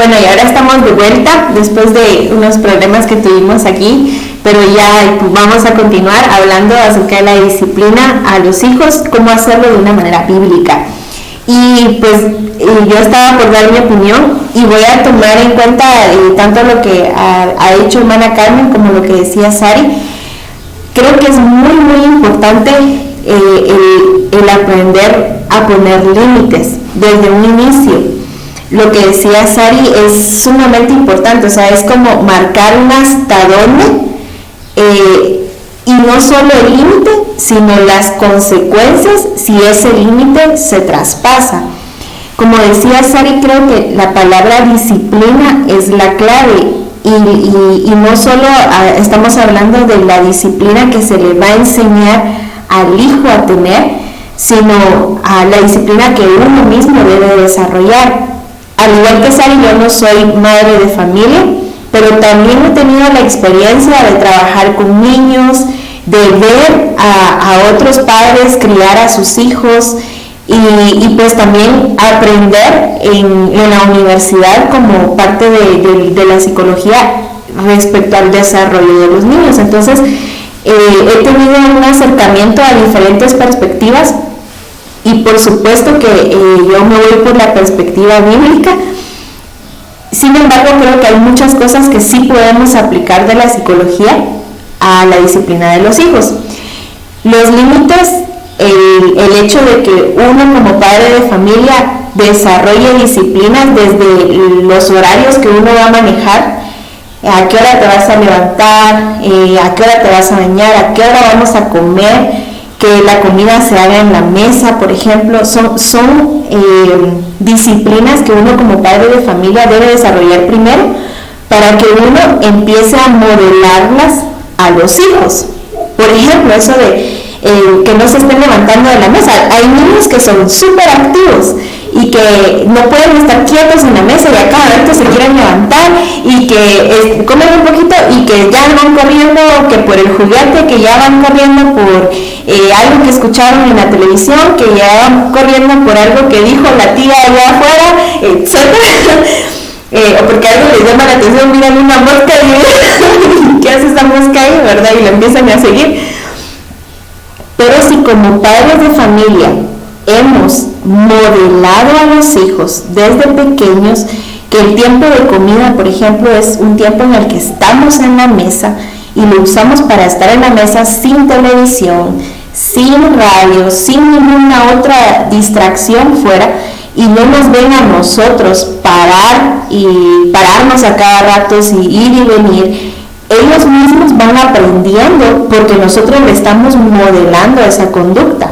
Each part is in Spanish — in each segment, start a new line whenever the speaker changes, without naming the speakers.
Bueno, y ahora estamos de vuelta después de unos problemas que tuvimos aquí, pero ya vamos a continuar hablando acerca de la disciplina a los hijos, cómo hacerlo de una manera bíblica. Y pues yo estaba por dar mi opinión y voy a tomar en cuenta tanto lo que ha hecho hermana Carmen como lo que decía Sari. Creo que es muy importante el aprender a poner límites desde un inicio. Lo que decía Sari es sumamente importante, o sea, es como marcar un hasta dónde, y no solo el límite, sino las consecuencias si ese límite se traspasa. Como decía Sari, creo que la palabra disciplina es la clave, y no solo estamos hablando de la disciplina que se le va a enseñar al hijo a tener, sino a la disciplina que uno mismo debe desarrollar. Al igual que Sari, yo no soy madre de familia, pero también he tenido la experiencia de trabajar con niños, de ver a otros padres criar a sus hijos y pues también aprender en la universidad como parte de la psicología respecto al desarrollo de los niños. Entonces, he tenido un acercamiento a diferentes perspectivas. Y por supuesto que yo me voy por la perspectiva bíblica. Sin embargo, creo que hay muchas cosas que sí podemos aplicar de la psicología a la disciplina de los hijos. Los límites, el hecho de que uno como padre de familia desarrolle disciplinas desde los horarios que uno va a manejar, a qué hora te vas a levantar, a qué hora te vas a bañar, a qué hora vamos a comer, que la comida se haga en la mesa, por ejemplo, son disciplinas que uno como padre de familia debe desarrollar primero para que uno empiece a modelarlas a los hijos. Por ejemplo, eso de que no se estén levantando de la mesa. Hay niños que son súper activos y que no pueden estar quietos en la mesa y a cada rato se quieren levantar y que comen un poquito y que ya van corriendo, que por el juguete, que ya van corriendo por algo que escucharon en la televisión, que ya van corriendo por algo que dijo la tía allá afuera, etc. O porque algo les llama la atención, miran una mosca y ¿qué hace esta mosca ahí, verdad? Y la empiezan a seguir. Pero si como padres de familia hemos modelado a los hijos desde pequeños que el tiempo de comida, por ejemplo, es un tiempo en el que estamos en la mesa y lo usamos para estar en la mesa sin televisión, sin radio, sin ninguna otra distracción fuera, y no nos ven a nosotros pararnos a cada rato y ir y venir, ellos mismos van aprendiendo porque nosotros le estamos modelando esa conducta.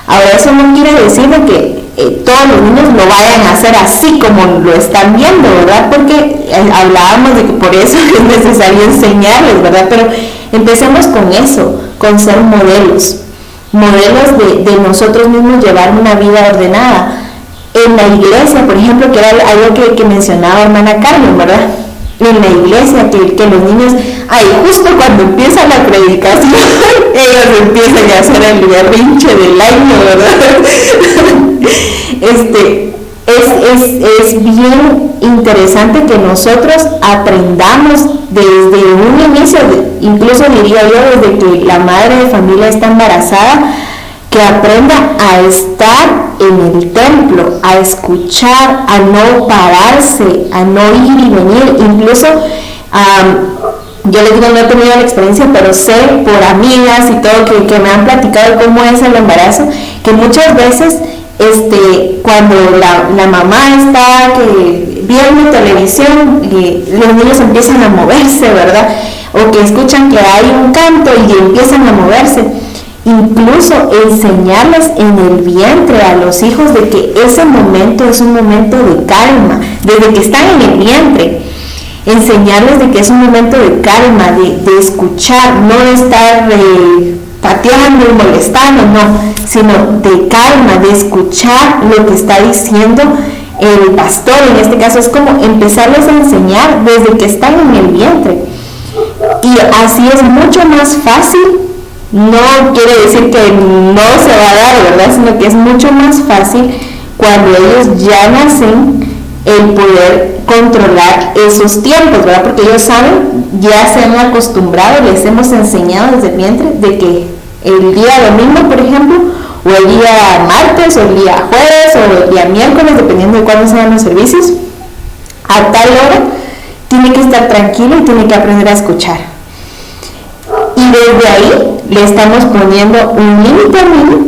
Ahora, eso no quiere decir que todos los niños lo vayan a hacer así como lo están viendo, ¿verdad? Porque hablábamos de que por eso es necesario enseñarles, ¿verdad? Pero empecemos con eso, con ser modelos de nosotros mismos llevar una vida ordenada. En la iglesia, por ejemplo, que era algo que mencionaba hermana Carmen, ¿verdad? En la iglesia, que los niños, justo cuando empieza la predicación, ellos empiezan a hacer el berrinche del año, ¿verdad? Es bien interesante que nosotros aprendamos desde un inicio, incluso diría yo, desde que la madre de familia está embarazada, que aprenda a estar en el templo, a escuchar, a no pararse, a no ir y venir. Incluso yo les digo, no he tenido la experiencia, pero sé por amigas y todo que me han platicado cómo es el embarazo, que muchas veces cuando la mamá está viendo televisión, los niños empiezan a moverse, ¿verdad? O que escuchan que hay un canto y empiezan a moverse. Incluso enseñarles en el vientre a los hijos de que ese momento es un momento de calma, desde que están en el vientre, enseñarles de que es un momento de calma, de escuchar, no de estar pateando y molestando, no, sino de calma, de escuchar lo que está diciendo el pastor. En este caso es como empezarles a enseñar desde que están en el vientre, y así es mucho más fácil. No quiere decir que no se va a dar, ¿verdad? Sino que es mucho más fácil cuando ellos ya nacen el poder controlar esos tiempos, ¿verdad? Porque ellos saben, ya se han acostumbrado, les hemos enseñado desde el vientre de que el día domingo, por ejemplo, o el día martes, o el día jueves, o el día miércoles, dependiendo de cuándo sean los servicios, a tal hora tiene que estar tranquilo y tiene que aprender a escuchar. Y desde ahí le estamos poniendo un límite al niño,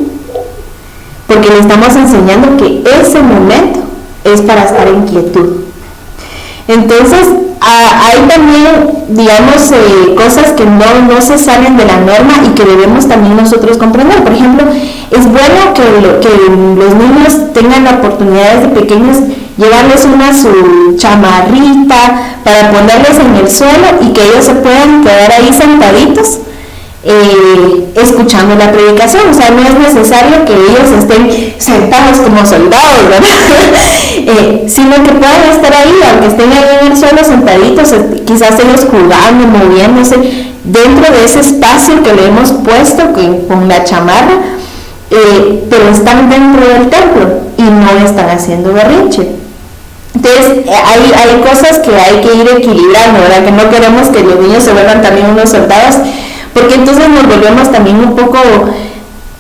porque le estamos enseñando que ese momento es para estar en quietud. Entonces, hay también, digamos, cosas que no se salen de la norma y que debemos también nosotros comprender. Por ejemplo, es bueno que los niños tengan la oportunidad desde pequeños llevarles su chamarrita para ponerles en el suelo y que ellos se puedan quedar ahí sentaditos escuchando la predicación. O sea, no es necesario que ellos estén sentados como soldados, ¿verdad? Sino que puedan estar ahí, aunque estén ahí en el suelo sentaditos, quizás ellos jugando, moviéndose dentro de ese espacio que le hemos puesto con la chamarra, pero están dentro del templo y no están haciendo berrinche. Entonces hay cosas que hay que ir equilibrando, ¿verdad? Que no queremos que los niños se vuelvan también unos soldados, porque entonces nos volvemos también un poco,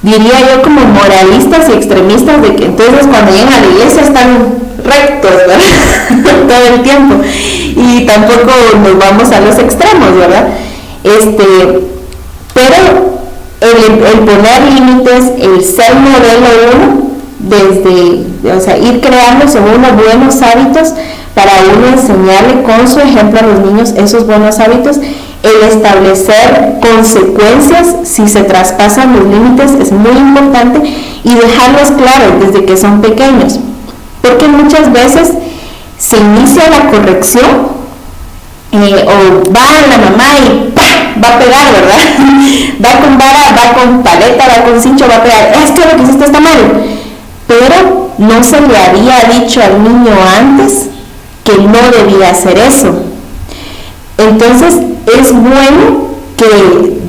diría yo, como moralistas y extremistas, de que entonces cuando llegan a la iglesia están rectos, ¿verdad? Todo el tiempo, y tampoco nos vamos a los extremos, ¿verdad? Pero el poner límites, el ser modelo uno, ir creando según unos buenos hábitos para uno enseñarle con su ejemplo a los niños esos buenos hábitos, el establecer consecuencias si se traspasan los límites es muy importante, y dejarlos claros desde que son pequeños, porque muchas veces se inicia la corrección o va la mamá y ¡pah! Va a pegar, ¿verdad? Va con vara, va con paleta, va con cincho, va a pegar. Es que lo que hiciste está mal, pero no se le había dicho al niño antes que no debía hacer eso. Entonces es bueno que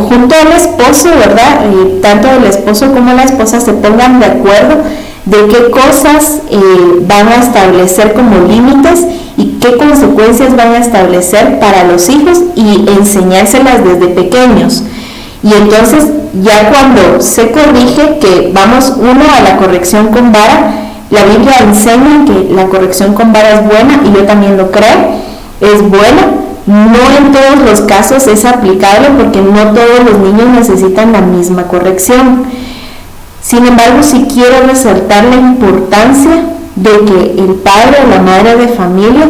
junto al esposo, ¿verdad? Tanto el esposo como la esposa se pongan de acuerdo de qué cosas van a establecer como límites y qué consecuencias van a establecer para los hijos, y enseñárselas desde pequeños. Y entonces ya cuando se corrige, que vamos uno a la corrección con vara, la Biblia enseña que la corrección con vara es buena, y yo también lo creo, es buena. No en todos los casos es aplicable, porque no todos los niños necesitan la misma corrección. Sin embargo, sí quiero resaltar la importancia de que el padre o la madre de familia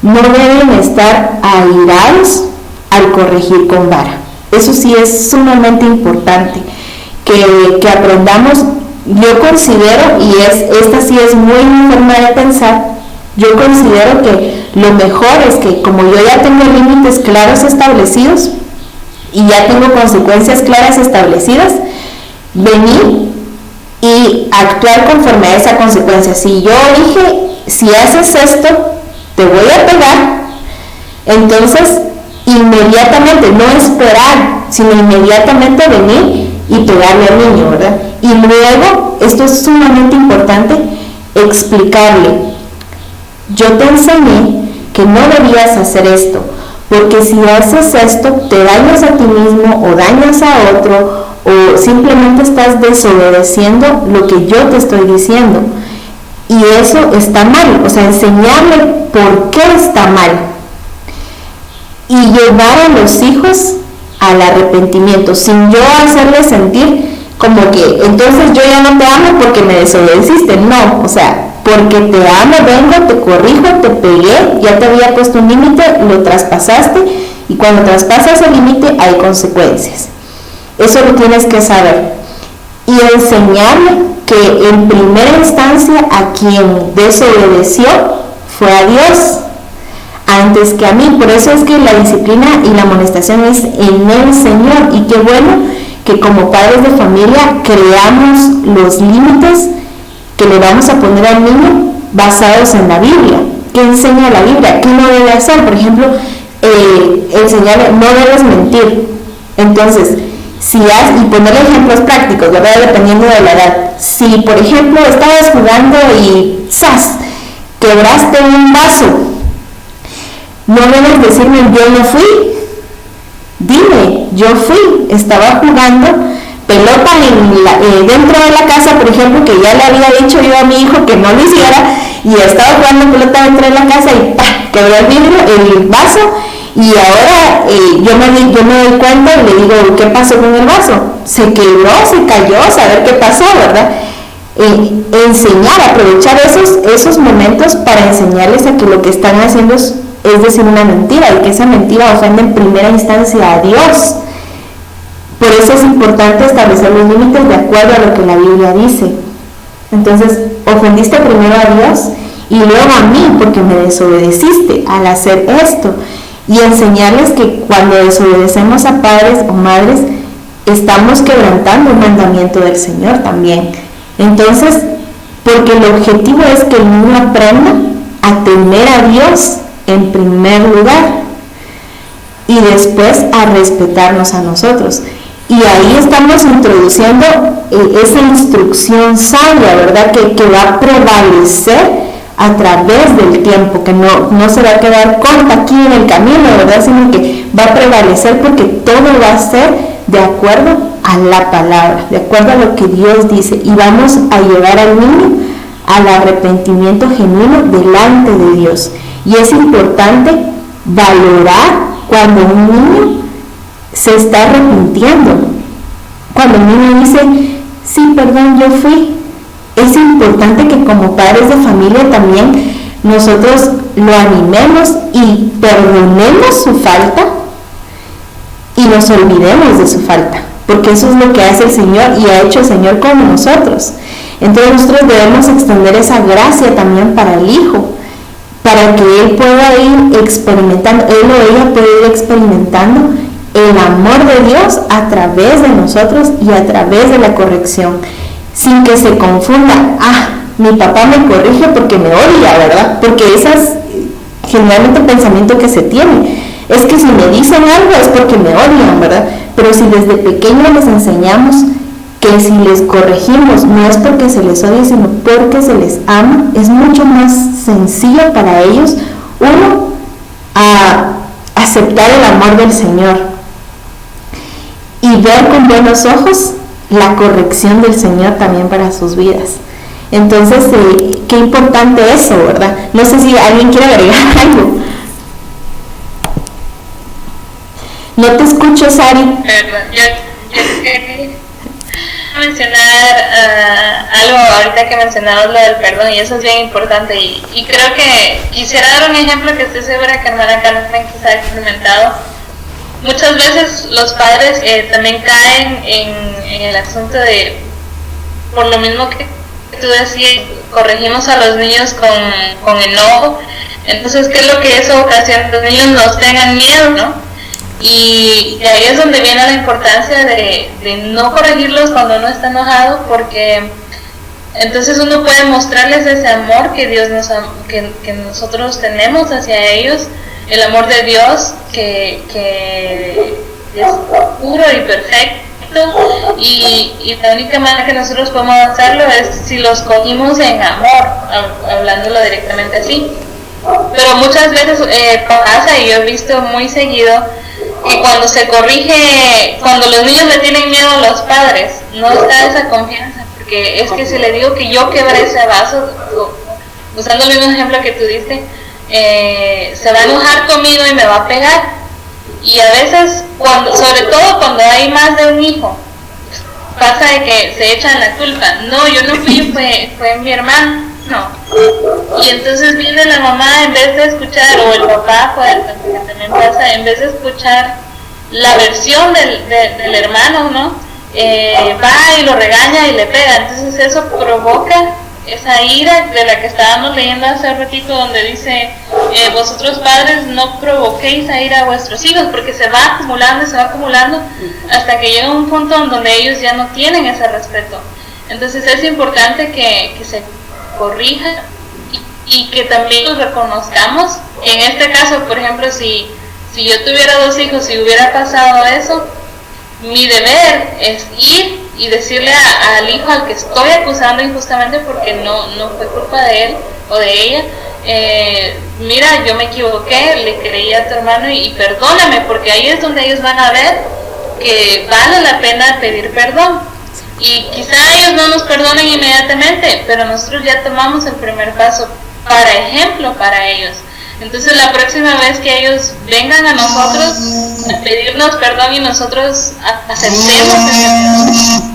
no deben estar airados al corregir con vara. Eso sí es sumamente importante, que aprendamos. Yo considero, y esta sí es muy mi forma de pensar, yo considero que lo mejor es que, como yo ya tengo límites claros establecidos y ya tengo consecuencias claras establecidas, venir y actuar conforme a esa consecuencia. Si yo dije, si haces esto, te voy a pegar, entonces inmediatamente, no esperar, sino inmediatamente venir y pegarle al niño, ¿verdad? Y luego, esto es sumamente importante, explicarle: yo te enseñé que no debías hacer esto, porque si haces esto te dañas a ti mismo o dañas a otro, o simplemente estás desobedeciendo lo que yo te estoy diciendo, y eso está mal. O sea, enseñarle por qué está mal y llevar a los hijos al arrepentimiento, sin yo hacerles sentir como que entonces yo ya no te amo porque me desobedeciste. No, o sea, porque te amo, vengo, te corrijo, te pegué, ya te había puesto un límite, lo traspasaste, y cuando traspasas el límite hay consecuencias. Eso lo tienes que saber. Y enseñarle que en primera instancia a quien desobedeció fue a Dios antes que a mí. Por eso es que la disciplina y la amonestación es en el Señor. Y qué bueno que como padres de familia creamos los límites que le vamos a poner al niño basados en la Biblia. ¿Qué enseña la Biblia? ¿Qué no debe hacer? Por ejemplo, enseñarle: no debes mentir. Entonces, y ponerle ejemplos prácticos, ¿verdad? Dependiendo de la edad. Si, por ejemplo, estabas jugando y ¡zas!, quebraste un vaso, no debes decirme yo no fui. Dime, yo fui, estaba jugando pelota dentro de la casa, por ejemplo, que ya le había dicho yo a mi hijo que no lo hiciera, y estaba jugando pelota dentro de la casa y ¡pah!, quebró el vaso, y ahora yo me doy cuenta y le digo, ¿qué pasó con el vaso? Se quebró, se cayó, saber qué pasó, ¿verdad? Enseñar, aprovechar esos momentos para enseñarles a que lo que están haciendo es decir una mentira, y que esa mentira ofende en primera instancia a Dios. Por eso es importante establecer los límites de acuerdo a lo que la Biblia dice. Entonces, ofendiste primero a Dios y luego a mí porque me desobedeciste al hacer esto. Y enseñarles que cuando desobedecemos a padres o madres, estamos quebrantando un mandamiento del Señor también. Entonces, porque el objetivo es que el niño aprenda a temer a Dios en primer lugar y después a respetarnos a nosotros. Y ahí estamos introduciendo esa instrucción sabia, ¿verdad? Que va a prevalecer a través del tiempo, que no se va a quedar corta aquí en el camino, ¿verdad? Sino que va a prevalecer porque todo va a ser de acuerdo a la palabra, de acuerdo a lo que Dios dice, y vamos a llevar al niño al arrepentimiento genuino delante de Dios. Y es importante valorar cuando un niño se está arrepintiendo, cuando el niño dice, sí, perdón, yo fui. Es importante que como padres de familia también nosotros lo animemos y perdonemos su falta y nos olvidemos de su falta, porque eso es lo que hace el Señor y ha hecho el Señor con nosotros. Entonces nosotros debemos extender esa gracia también para el hijo, para que él pueda ir experimentando, él o ella puede ir experimentando el amor de Dios a través de nosotros y a través de la corrección, sin que se confunda, mi papá me corrige porque me odia, ¿verdad? Porque ese es generalmente el pensamiento que se tiene, es que si me dicen algo es porque me odian, ¿verdad? Pero si desde pequeños les enseñamos que si les corregimos no es porque se les odie, sino porque se les ama, es mucho más sencillo para ellos, uno, a aceptar el amor del Señor y ver con buenos ojos la corrección del Señor también para sus vidas. Entonces, qué importante eso, ¿verdad? No sé si alguien quiere agregar algo. No te escucho, Sari.
Yo quería mencionar algo ahorita que mencionabas lo del perdón, y eso es bien importante, y creo que quisiera dar un ejemplo que estoy segura que hermana Carmen quizá ha experimentado. Muchas veces los padres también caen en el asunto de, por lo mismo que tú decías, corregimos a los niños con enojo. Entonces, ¿qué es lo que eso ocasiona? Los niños nos tengan miedo, ¿no? Y ahí es donde viene la importancia de no corregirlos cuando uno está enojado, porque entonces uno puede mostrarles ese amor que Dios que nosotros tenemos hacia ellos, el amor de Dios que es puro y perfecto, y la única manera que nosotros podemos hacerlo es si los cogimos en amor, hablándolo directamente así. Pero muchas veces pasa, y yo he visto muy seguido, que cuando se corrige, cuando los niños le tienen miedo a los padres, no está esa confianza, porque es que si le digo que yo quebré ese vaso, usando el mismo ejemplo que tú diste, se va a enojar conmigo y me va a pegar. Y a veces, sobre todo cuando hay más de un hijo, pasa de que se echan la culpa. No, yo no fui, fue mi hermano. Y entonces viene la mamá, en vez de escuchar, o el papá, que también pasa, en vez de escuchar la versión del hermano, ¿no? Va y lo regaña y le pega. Entonces eso provoca esa ira de la que estábamos leyendo hace ratito, donde dice, vosotros padres no provoquéis a ira a vuestros hijos, porque se va acumulando hasta que llega un punto en donde ellos ya no tienen ese respeto. Entonces es importante que se corrija y que también nos reconozcamos. En este caso, por ejemplo, si yo tuviera 2 hijos y hubiera pasado eso, mi deber es ir y decirle al hijo al que estoy acusando injustamente, porque no fue culpa de él o de ella, mira, yo me equivoqué, le creí a tu hermano y perdóname, porque ahí es donde ellos van a ver que vale la pena pedir perdón. Y quizá ellos no nos perdonen inmediatamente, pero nosotros ya tomamos el primer paso para ejemplo para ellos. Entonces la próxima vez que ellos vengan a nosotros a pedirnos perdón y nosotros aceptemos ese perdón,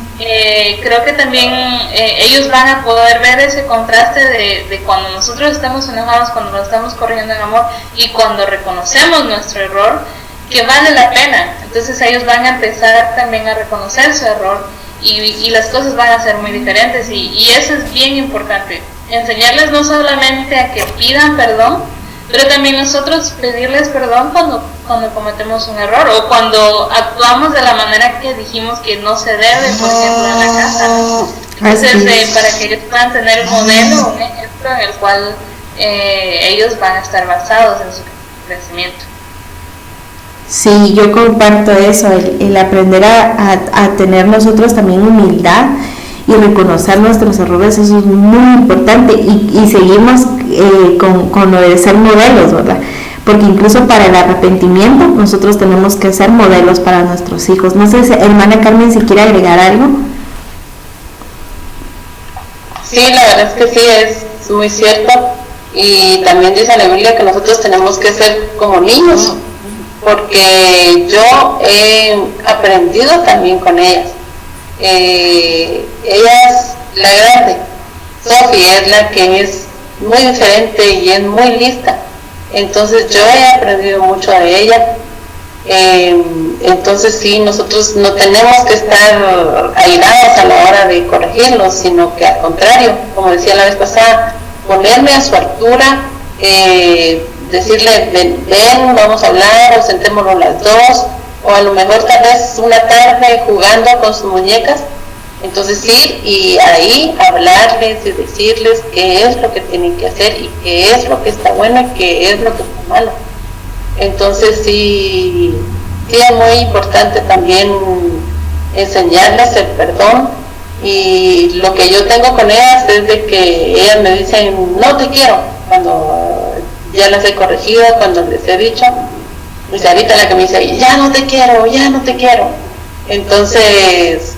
creo que también ellos van a poder ver ese contraste de cuando nosotros estamos enojados, cuando nos estamos corrigiendo en amor y cuando reconocemos nuestro error, que vale la pena. Entonces ellos van a empezar también a reconocer su error y las cosas van a ser muy diferentes y eso es bien importante, enseñarles no solamente a que pidan perdón, pero también nosotros pedirles perdón cuando cometemos un error o cuando actuamos de la manera que dijimos que no se debe, por ejemplo, en la casa, ¿no? Entonces, para que ellos puedan tener un modelo, un ejemplo en el cual ellos van a estar basados en su crecimiento.
Sí, yo comparto eso, el aprender a tener nosotros también humildad y reconocer nuestros errores, eso es muy importante y seguimos con lo de ser modelos, ¿verdad? Porque incluso para el arrepentimiento nosotros tenemos que ser modelos para nuestros hijos. No sé si hermana Carmen si quiere agregar algo.
Sí, la verdad es que sí, es muy cierto y también dice la Biblia que nosotros tenemos que ser como niños, porque yo he aprendido también con ellas. Ella es la grande, Sofía es la que es muy diferente y es muy lista, entonces yo he aprendido mucho de ella. Entonces sí, nosotros no tenemos que estar airados a la hora de corregirlos, sino que al contrario, como decía la vez pasada, ponerme a su altura, decirle ven, vamos a hablar, o sentémonos las dos, o a lo mejor tal vez una tarde jugando con sus muñecas, entonces ir y ahí hablarles y decirles qué es lo que tienen que hacer y qué es lo que está bueno y qué es lo que está malo. Entonces sí es muy importante también enseñarles el perdón, y lo que yo tengo con ellas es de que ellas me dicen no te quiero cuando ya las he corregido, cuando les he dicho. Pues ahorita la que me dice ya no te quiero, entonces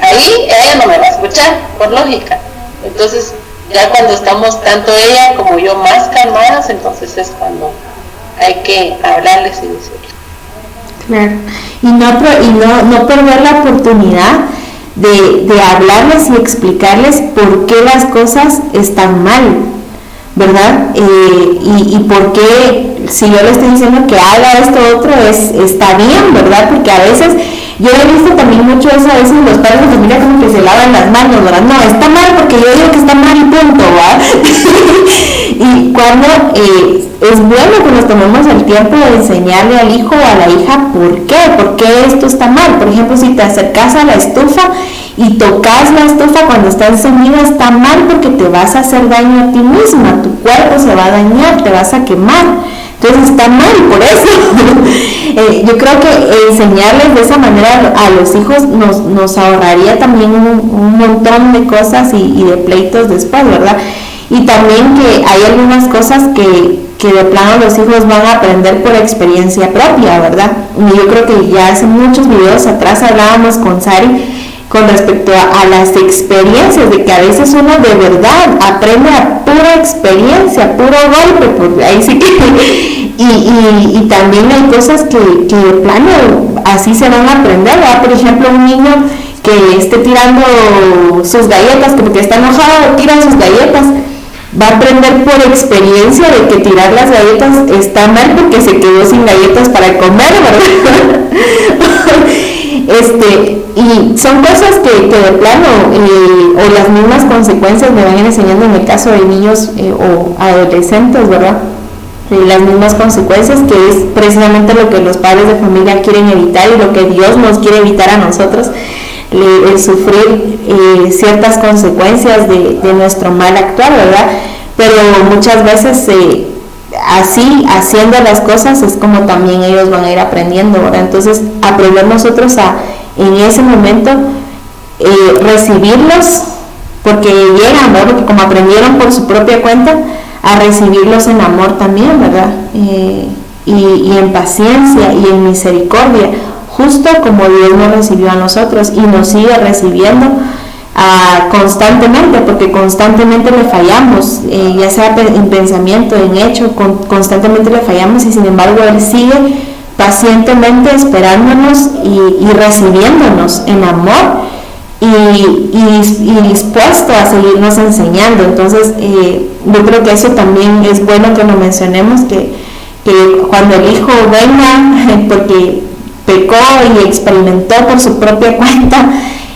ahí ella no me va a escuchar por lógica. Entonces ya cuando estamos tanto ella como yo más calmadas, entonces es cuando hay que hablarles y decirles.
Claro, y no perder la oportunidad de hablarles y explicarles por qué las cosas están mal, ¿verdad? Y por qué, si yo le estoy diciendo que haga esto otro, está bien, ¿verdad? Porque a veces, yo he visto también mucho eso, a veces los padres de familia como que se lavan las manos, ¿verdad? No, está mal porque yo digo que está mal y punto, ¿verdad? Y cuando es bueno que nos tomemos el tiempo de enseñarle al hijo o a la hija por qué esto está mal. Por ejemplo, si te acercas a la estufa y tocas la estufa cuando está encendida, está mal porque te vas a hacer daño a ti misma, tu cuerpo se va a dañar, te vas a quemar. Entonces está mal por eso. Yo creo que enseñarles de esa manera a los hijos nos ahorraría también un montón de cosas y de pleitos después, ¿verdad? Y también que hay algunas cosas que de plano los hijos van a aprender por experiencia propia, ¿verdad? Y yo creo que ya hace muchos videos atrás hablábamos con Sari con respecto a las experiencias, de que a veces uno de verdad aprende a pura experiencia, puro golpe, porque ahí sí que y también hay cosas que de plano así se van a aprender, ¿verdad? Por ejemplo, un niño que esté tirando sus galletas porque está enojado, tira sus galletas, va a aprender por experiencia de que tirar las galletas está mal porque se quedó sin galletas para comer, ¿verdad? Y son cosas que de plano o las mismas consecuencias me van a ir enseñando en el caso de niños o adolescentes, ¿verdad? Las mismas consecuencias, que es precisamente lo que los padres de familia quieren evitar y lo que Dios nos quiere evitar a nosotros, el sufrir ciertas consecuencias de nuestro mal actuar, ¿verdad? Pero muchas veces así, haciendo las cosas, es como también ellos van a ir aprendiendo, ¿verdad? Entonces, aprender nosotros en ese momento recibirlos, porque llegan, ¿verdad? Porque como aprendieron por su propia cuenta, a recibirlos en amor también, ¿verdad? Y en paciencia y en misericordia, justo como Dios nos recibió a nosotros y nos sigue recibiendo constantemente, porque constantemente le fallamos, ya sea en pensamiento, en hecho, constantemente le fallamos, y sin embargo Él sigue pacientemente esperándonos y recibiéndonos en amor y dispuesto a seguirnos enseñando. Entonces yo creo que eso también es bueno que lo mencionemos, que cuando el Hijo venga, porque pecó y experimentó por su propia cuenta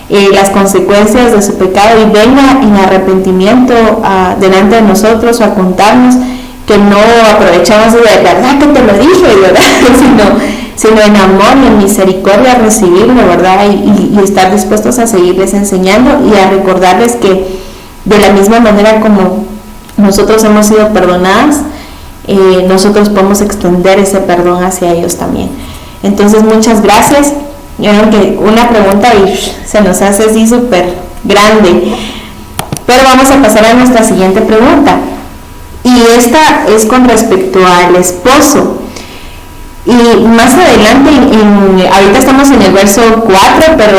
las consecuencias de su pecado, y venga en arrepentimiento delante de nosotros o a contarnos, que no aprovechamos de verdad que te lo dije, ¿verdad? sino en amor y en misericordia recibirlo, ¿verdad? Y estar dispuestos a seguirles enseñando y a recordarles que de la misma manera como nosotros hemos sido perdonadas, nosotros podemos extender ese perdón hacia ellos también. Entonces, muchas gracias. Yo creo que una pregunta y se nos hace así súper grande, pero vamos a pasar a nuestra siguiente pregunta, y esta es con respecto al esposo. Y más adelante, ahorita estamos en el verso 4, pero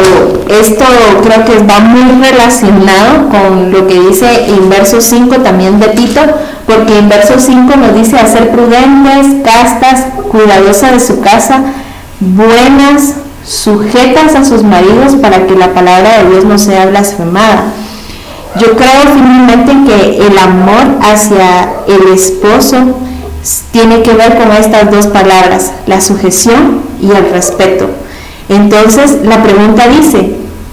esto creo que va muy relacionado con lo que dice en verso 5 también de Tito, porque en verso 5 nos dice a ser prudentes, castas, cuidadosas de su casa, buenas, sujetas a sus maridos, para que la palabra de Dios no sea blasfemada. Yo creo firmemente que el amor hacia el esposo tiene que ver con estas dos palabras, la sujeción y el respeto. Entonces la pregunta dice,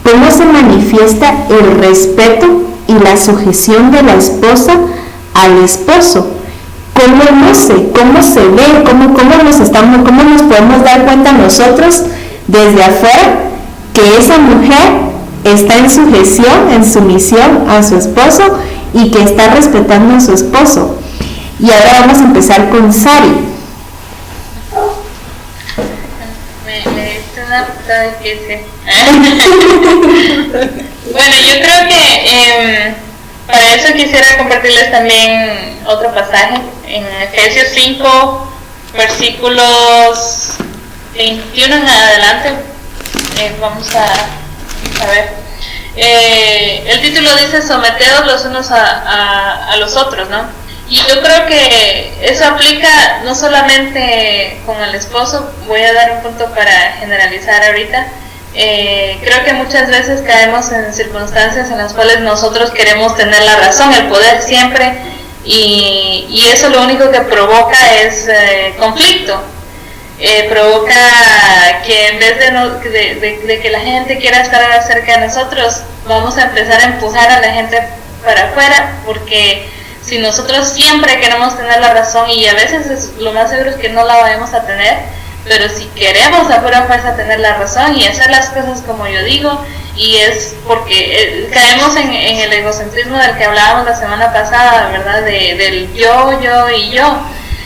¿cómo se manifiesta el respeto y la sujeción de la esposa al esposo? ¿Cómo luce? ¿Cómo se ve? ¿Cómo nos podemos dar cuenta nosotros desde afuera que esa mujer está en sujeción, en sumisión a su esposo, y que está respetando a su esposo? Y ahora vamos a empezar con Sari.
Me diste una pregunta difícil. Bueno, yo creo que para eso quisiera compartirles también otro pasaje en Efesios 5, versículos 21 en adelante. Vamos a ver. El título dice: someteos los unos a los otros, ¿no? Y yo creo que eso aplica no solamente con el esposo. Voy a dar un punto para generalizar ahorita. Creo que muchas veces caemos en circunstancias en las cuales nosotros queremos tener la razón, el poder siempre, y eso lo único que provoca es conflicto. Provoca que en vez de que la gente quiera estar cerca de nosotros, vamos a empezar a empujar a la gente para afuera, porque si nosotros siempre queremos tener la razón, y a veces lo más seguro es que no la vamos a tener, pero si queremos a pura fuerza tener la razón y hacer las cosas como yo digo, y es porque caemos en el egocentrismo del que hablábamos la semana pasada, ¿verdad? Del yo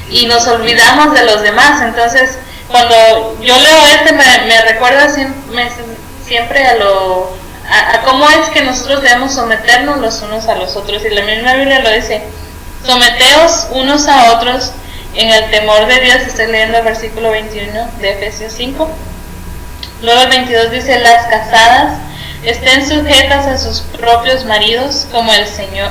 y nos olvidamos de los demás. Entonces, cuando yo leo me recuerda siempre a cómo es que nosotros debemos someternos los unos a los otros, y la misma Biblia lo dice: someteos unos a otros en el temor de Dios. Estoy leyendo el versículo 21 de Efesios 5. Luego el 22 dice: las casadas estén sujetas a sus propios maridos como al Señor,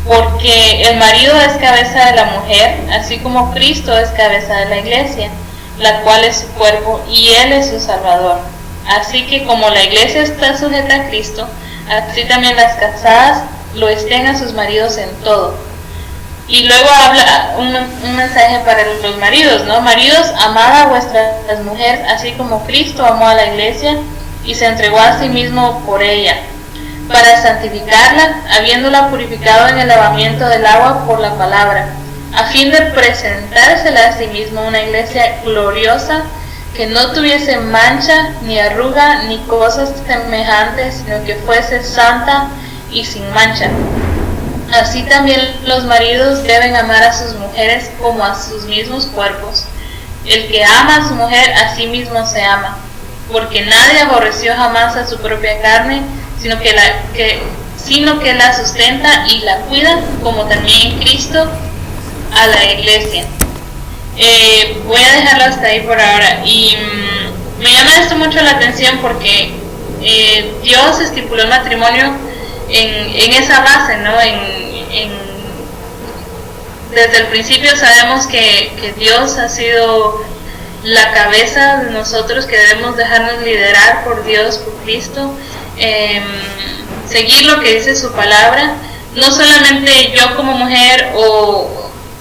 porque el marido es cabeza de la mujer, así como Cristo es cabeza de la iglesia, la cual es su cuerpo, y Él es su Salvador. Así que como la iglesia está sujeta a Cristo, así también las casadas lo estén a sus maridos en todo. Y luego habla un mensaje para los maridos, ¿no? Maridos, amad a vuestras mujeres, así como Cristo amó a la iglesia y se entregó a sí mismo por ella, para santificarla, habiéndola purificado en el lavamiento del agua por la palabra, a fin de presentársela a sí mismo una iglesia gloriosa, que no tuviese mancha, ni arruga, ni cosas semejantes, sino que fuese santa y sin mancha. Así también los maridos deben amar a sus mujeres como a sus mismos cuerpos. El que ama a su mujer, a sí mismo se ama, porque nadie aborreció jamás a su propia carne, sino que sino que la sustenta y la cuida, como también Cristo a la iglesia. Voy a dejarlo hasta ahí por ahora. Y me llama esto mucho la atención porque Dios estipuló el matrimonio en esa base, ¿no? Desde el principio sabemos que Dios ha sido la cabeza de nosotros, que debemos dejarnos liderar por Dios, por Cristo, seguir lo que dice su palabra, no solamente yo como mujer,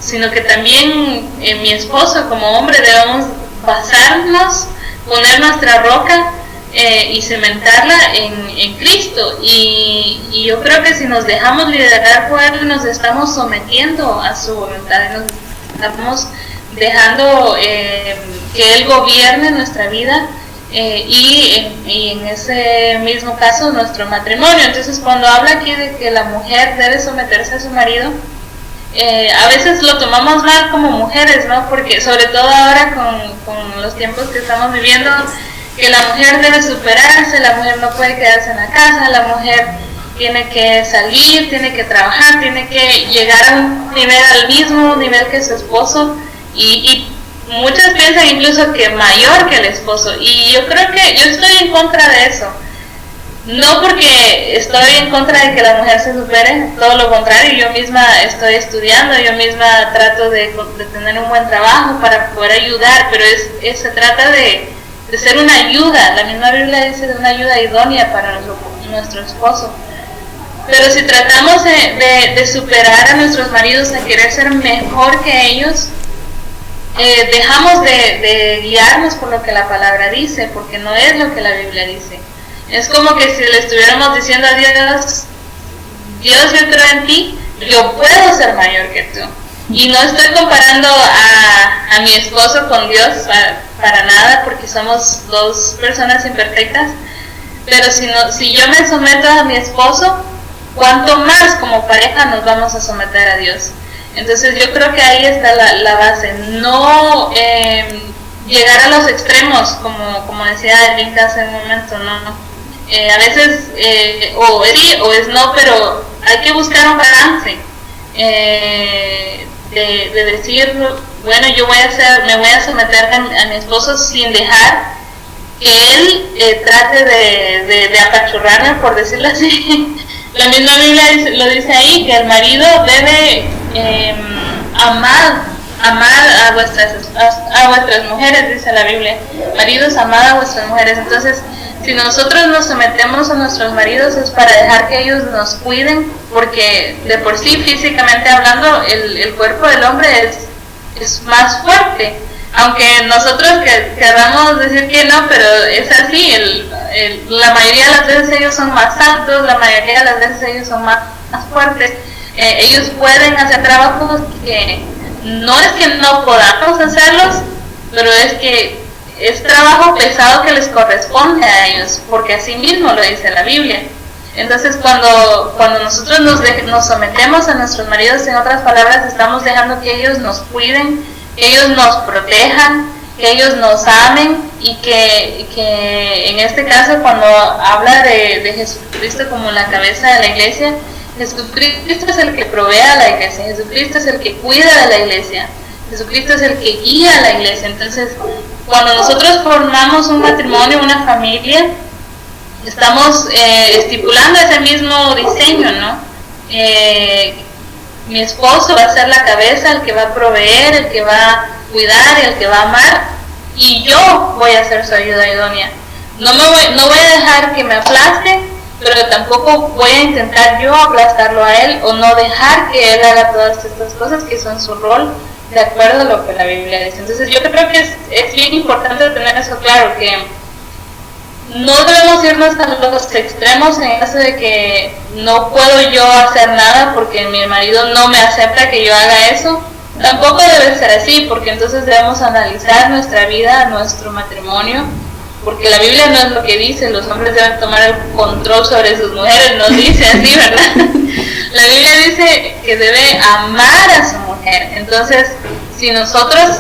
sino que también mi esposo como hombre debemos basarnos, poner nuestra roca y cementarla en Cristo. Y yo creo que si nos dejamos liderar por Él, nos estamos sometiendo a su voluntad, nos estamos dejando que Él gobierne nuestra vida y en ese mismo caso nuestro matrimonio. Entonces, cuando habla aquí de que la mujer debe someterse a su marido, a veces lo tomamos mal como mujeres, ¿no? Porque sobre todo ahora con los tiempos que estamos viviendo, que la mujer debe superarse, la mujer no puede quedarse en la casa, la mujer tiene que salir, tiene que trabajar, tiene que llegar a un nivel, al mismo nivel que su esposo, y muchas piensan incluso que mayor que el esposo, y yo creo que yo estoy en contra de eso. No porque estoy en contra de que la mujer se supere, todo lo contrario, yo misma estoy estudiando, yo misma trato de tener un buen trabajo para poder ayudar, pero se trata de ser una ayuda. La misma Biblia dice de una ayuda idónea para nuestro esposo. Pero si tratamos de superar a nuestros maridos, a querer ser mejor que ellos, dejamos de guiarnos por lo que la palabra dice, porque no es lo que la Biblia dice. Es como que si le estuviéramos diciendo a Dios, Dios, yo creo en ti, yo puedo ser mayor que tú. Y no estoy comparando a mi esposo con Dios para nada, porque somos dos personas imperfectas, pero si yo me someto a mi esposo, ¿cuánto más como pareja nos vamos a someter a Dios? Entonces yo creo que ahí está la base, no llegar a los extremos, como decía Link hace un momento, ¿no? A veces o es sí o es no, pero hay que buscar un balance de decir, bueno, yo me voy a someter a mi esposo sin dejar que él trate de apachurrarme, por decirlo así. La misma Biblia lo dice ahí, que el marido debe amar a vuestras mujeres, dice la Biblia. Maridos, amad a vuestras mujeres. Entonces, si nosotros nos sometemos a nuestros maridos, es para dejar que ellos nos cuiden, porque de por sí, físicamente hablando, el cuerpo del hombre es más fuerte. Aunque nosotros queramos decir que no, pero es así. La mayoría de las veces ellos son más altos, la mayoría de las veces ellos son más fuertes. Ellos pueden hacer trabajos que no es que no podamos hacerlos, pero es que es trabajo pesado que les corresponde a ellos, porque así mismo lo dice la Biblia. Entonces cuando nosotros nos sometemos a nuestros maridos, en otras palabras, estamos dejando que ellos nos cuiden, que ellos nos protejan, que ellos nos amen, y que en este caso, cuando habla de Jesucristo como la cabeza de la iglesia, Jesucristo es el que provee a la iglesia, Jesucristo es el que cuida de la iglesia, Jesucristo es el que guía a la iglesia. Entonces, cuando nosotros formamos un matrimonio, una familia, estamos estipulando ese mismo diseño, ¿no? Mi esposo va a ser la cabeza, el que va a proveer, el que va a cuidar, el que va a amar, y yo voy a ser su ayuda idónea. No voy a dejar que me aplaste, pero tampoco voy a intentar yo aplastarlo a él, o no dejar que él haga todas estas cosas que son su rol, de acuerdo a lo que la Biblia dice. Entonces yo creo que es bien importante tener eso claro, que no debemos irnos a los extremos en caso de que no puedo yo hacer nada porque mi marido no me acepta que yo haga eso. Tampoco debe ser así, porque entonces debemos analizar nuestra vida, nuestro matrimonio, porque la Biblia no es lo que dice, los hombres deben tomar el control sobre sus mujeres, no dice así, ¿verdad? La Biblia dice que debe amar a su mujer. Entonces, si nosotros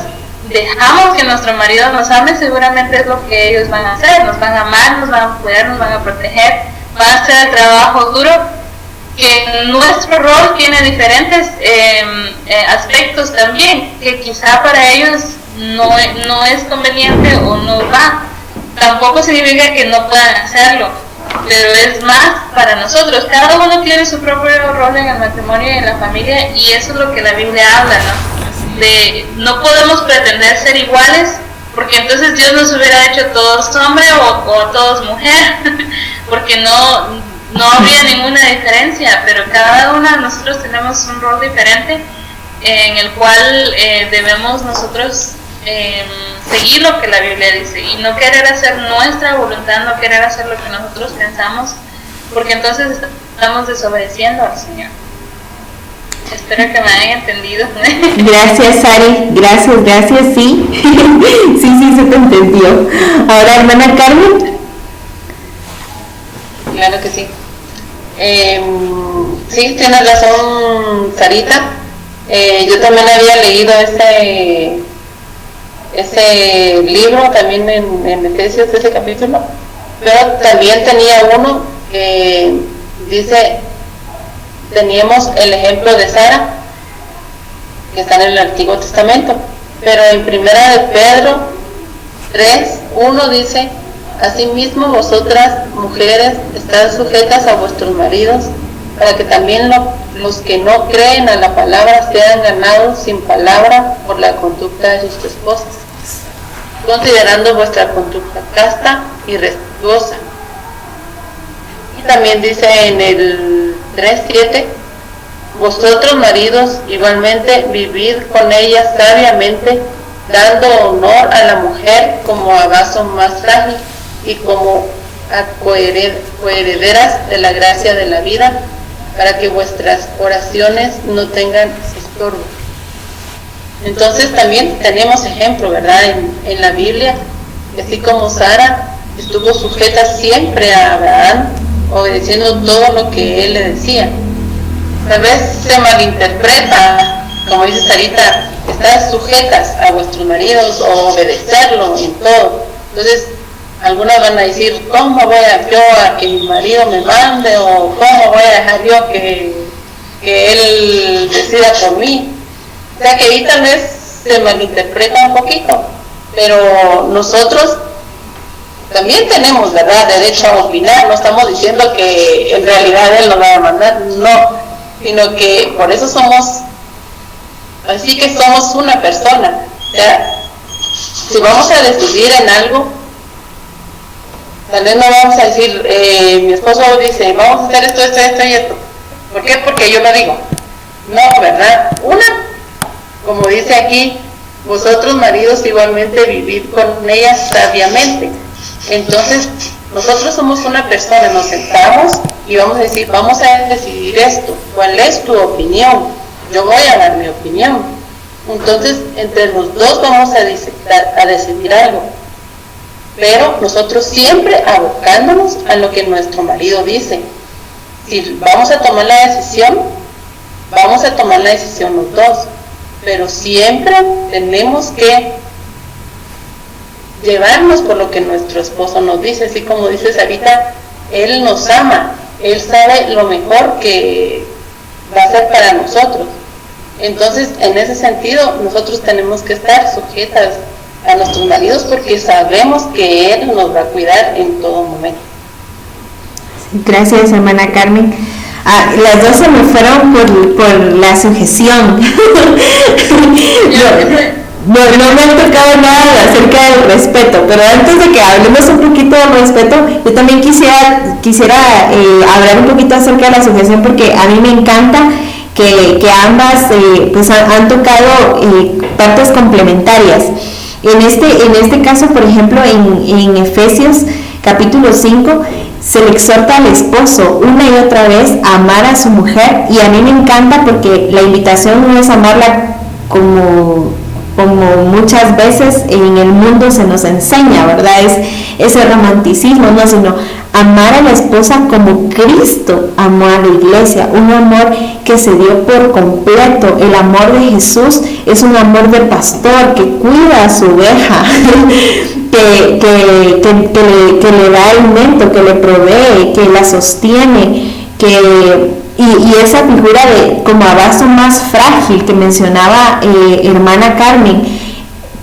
dejamos que nuestro marido nos ame, seguramente es lo que ellos van a hacer, nos van a amar, nos van a cuidar, nos van a proteger, van a hacer el trabajo duro, que nuestro rol tiene diferentes aspectos también, que quizá para ellos no es conveniente o no va. Tampoco significa que no puedan hacerlo, pero es más para nosotros. Cada uno tiene su propio rol en el matrimonio y en la familia, y eso es lo que la Biblia habla, ¿no? De no podemos pretender ser iguales, porque entonces Dios nos hubiera hecho todos hombre o todos mujer, porque no habría ninguna diferencia, pero cada uno de nosotros tenemos un rol diferente en el cual debemos nosotros seguir lo que la Biblia dice y no querer hacer nuestra voluntad, no querer hacer lo que nosotros pensamos, porque entonces estamos desobedeciendo al Señor. Espero que me hayan entendido.
Gracias, Sari, gracias, sí. sí, se te entendió. Ahora, hermana Carmen.
Claro que sí. Sí, tienes razón, Sarita. Yo también había leído ese libro también en Efesios, ese capítulo, pero también tenía uno que dice, teníamos el ejemplo de Sara, que está en el Antiguo Testamento, pero en Primera de Pedro 3:1 dice, asimismo vosotras mujeres estad sujetas a vuestros maridos, para que también los que no creen a la palabra sean ganados sin palabra por la conducta de sus esposas, considerando vuestra conducta casta y respetuosa. Y también dice en el 3:7, vosotros maridos igualmente vivid con ella sabiamente, dando honor a la mujer como a vaso más frágil y como a coherederas de la gracia de la vida, para que vuestras oraciones no tengan estorbo. Entonces también tenemos ejemplo, ¿verdad? En la Biblia, así como Sara estuvo sujeta siempre a Abraham, obedeciendo todo lo que él le decía. Tal vez se malinterpreta, como dice Sarita, estar sujetas a vuestros maridos o obedecerlo en todo. Entonces, algunas van a decir, ¿cómo voy yo a que mi marido me mande? ¿O cómo voy a dejar yo que él decida por mí? O sea que ahí tal vez se malinterpreta un poquito, pero nosotros también tenemos, ¿verdad?, derecho a opinar. No estamos diciendo que en realidad él nos va a mandar, no, sino que por eso somos, así que somos una persona. O sea, si vamos a decidir en algo, tal vez no vamos a decir, mi esposo dice, vamos a hacer esto y esto. ¿Por qué? Porque yo lo digo. No, ¿verdad? Como dice aquí, vosotros maridos igualmente vivid con ella sabiamente. Entonces, nosotros somos una persona, nos sentamos y vamos a decir, vamos a decidir esto. ¿Cuál es tu opinión? Yo voy a dar mi opinión. Entonces, entre los dos vamos a decidir algo. Pero nosotros siempre abocándonos a lo que nuestro marido dice. Si vamos a tomar la decisión, vamos a tomar la decisión los dos. Pero siempre tenemos que llevarnos por lo que nuestro esposo nos dice. Así como dice Sarita, él nos ama, él sabe lo mejor que va a ser para nosotros. Entonces, en ese sentido, nosotros tenemos que estar sujetas a nuestros maridos porque sabemos que él nos va a cuidar en todo momento.
Gracias, hermana Carmen. Las dos se me fueron por la sujeción. No me ha tocado nada acerca del respeto, pero antes de que hablemos un poquito del respeto, yo también quisiera hablar un poquito acerca de la sujeción, porque a mí me encanta que ambas pues han tocado partes complementarias. En este caso, por ejemplo, en Efesios capítulo 5, se le exhorta al esposo una y otra vez a amar a su mujer, y a mí me encanta porque la invitación no es amarla como muchas veces en el mundo se nos enseña, ¿verdad? Es ese romanticismo, no, sino amar a la esposa como Cristo amó a la iglesia, un amor que se dio por completo. El amor de Jesús es un amor de pastor que cuida a su oveja, que le da alimento, que le provee, que la sostiene, que y esa figura de como abrazo más frágil que mencionaba hermana Carmen,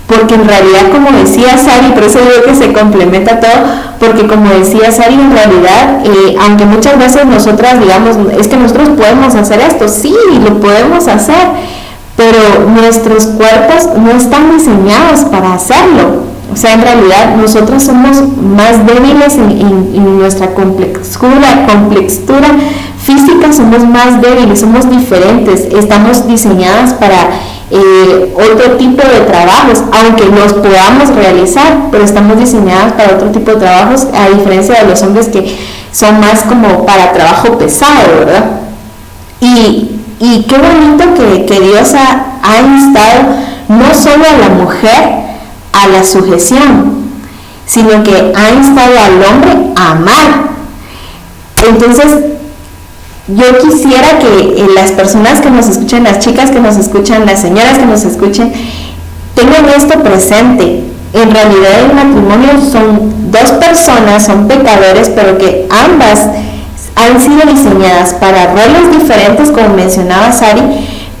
porque en realidad, como decía Sari, por eso digo que se complementa todo, porque como decía Sari, en realidad, aunque muchas veces nosotras digamos, es que nosotros podemos hacer esto, sí, lo podemos hacer, pero nuestros cuerpos no están diseñados para hacerlo. O sea, en realidad nosotros somos más débiles en nuestra complexura física, somos más débiles, somos diferentes, estamos diseñadas para otro tipo de trabajos, aunque los podamos realizar, pero estamos diseñadas para otro tipo de trabajos, a diferencia de los hombres que son más como para trabajo pesado, ¿verdad? Y qué bonito que Dios ha instado no solo a la mujer a la sujeción, sino que ha instado al hombre a amar. Entonces, yo quisiera que las personas que nos escuchan, las chicas que nos escuchan, las señoras que nos escuchen, tengan esto presente. En realidad el matrimonio son dos personas, son pecadores, pero que ambas han sido diseñadas para roles diferentes, como mencionaba Sari,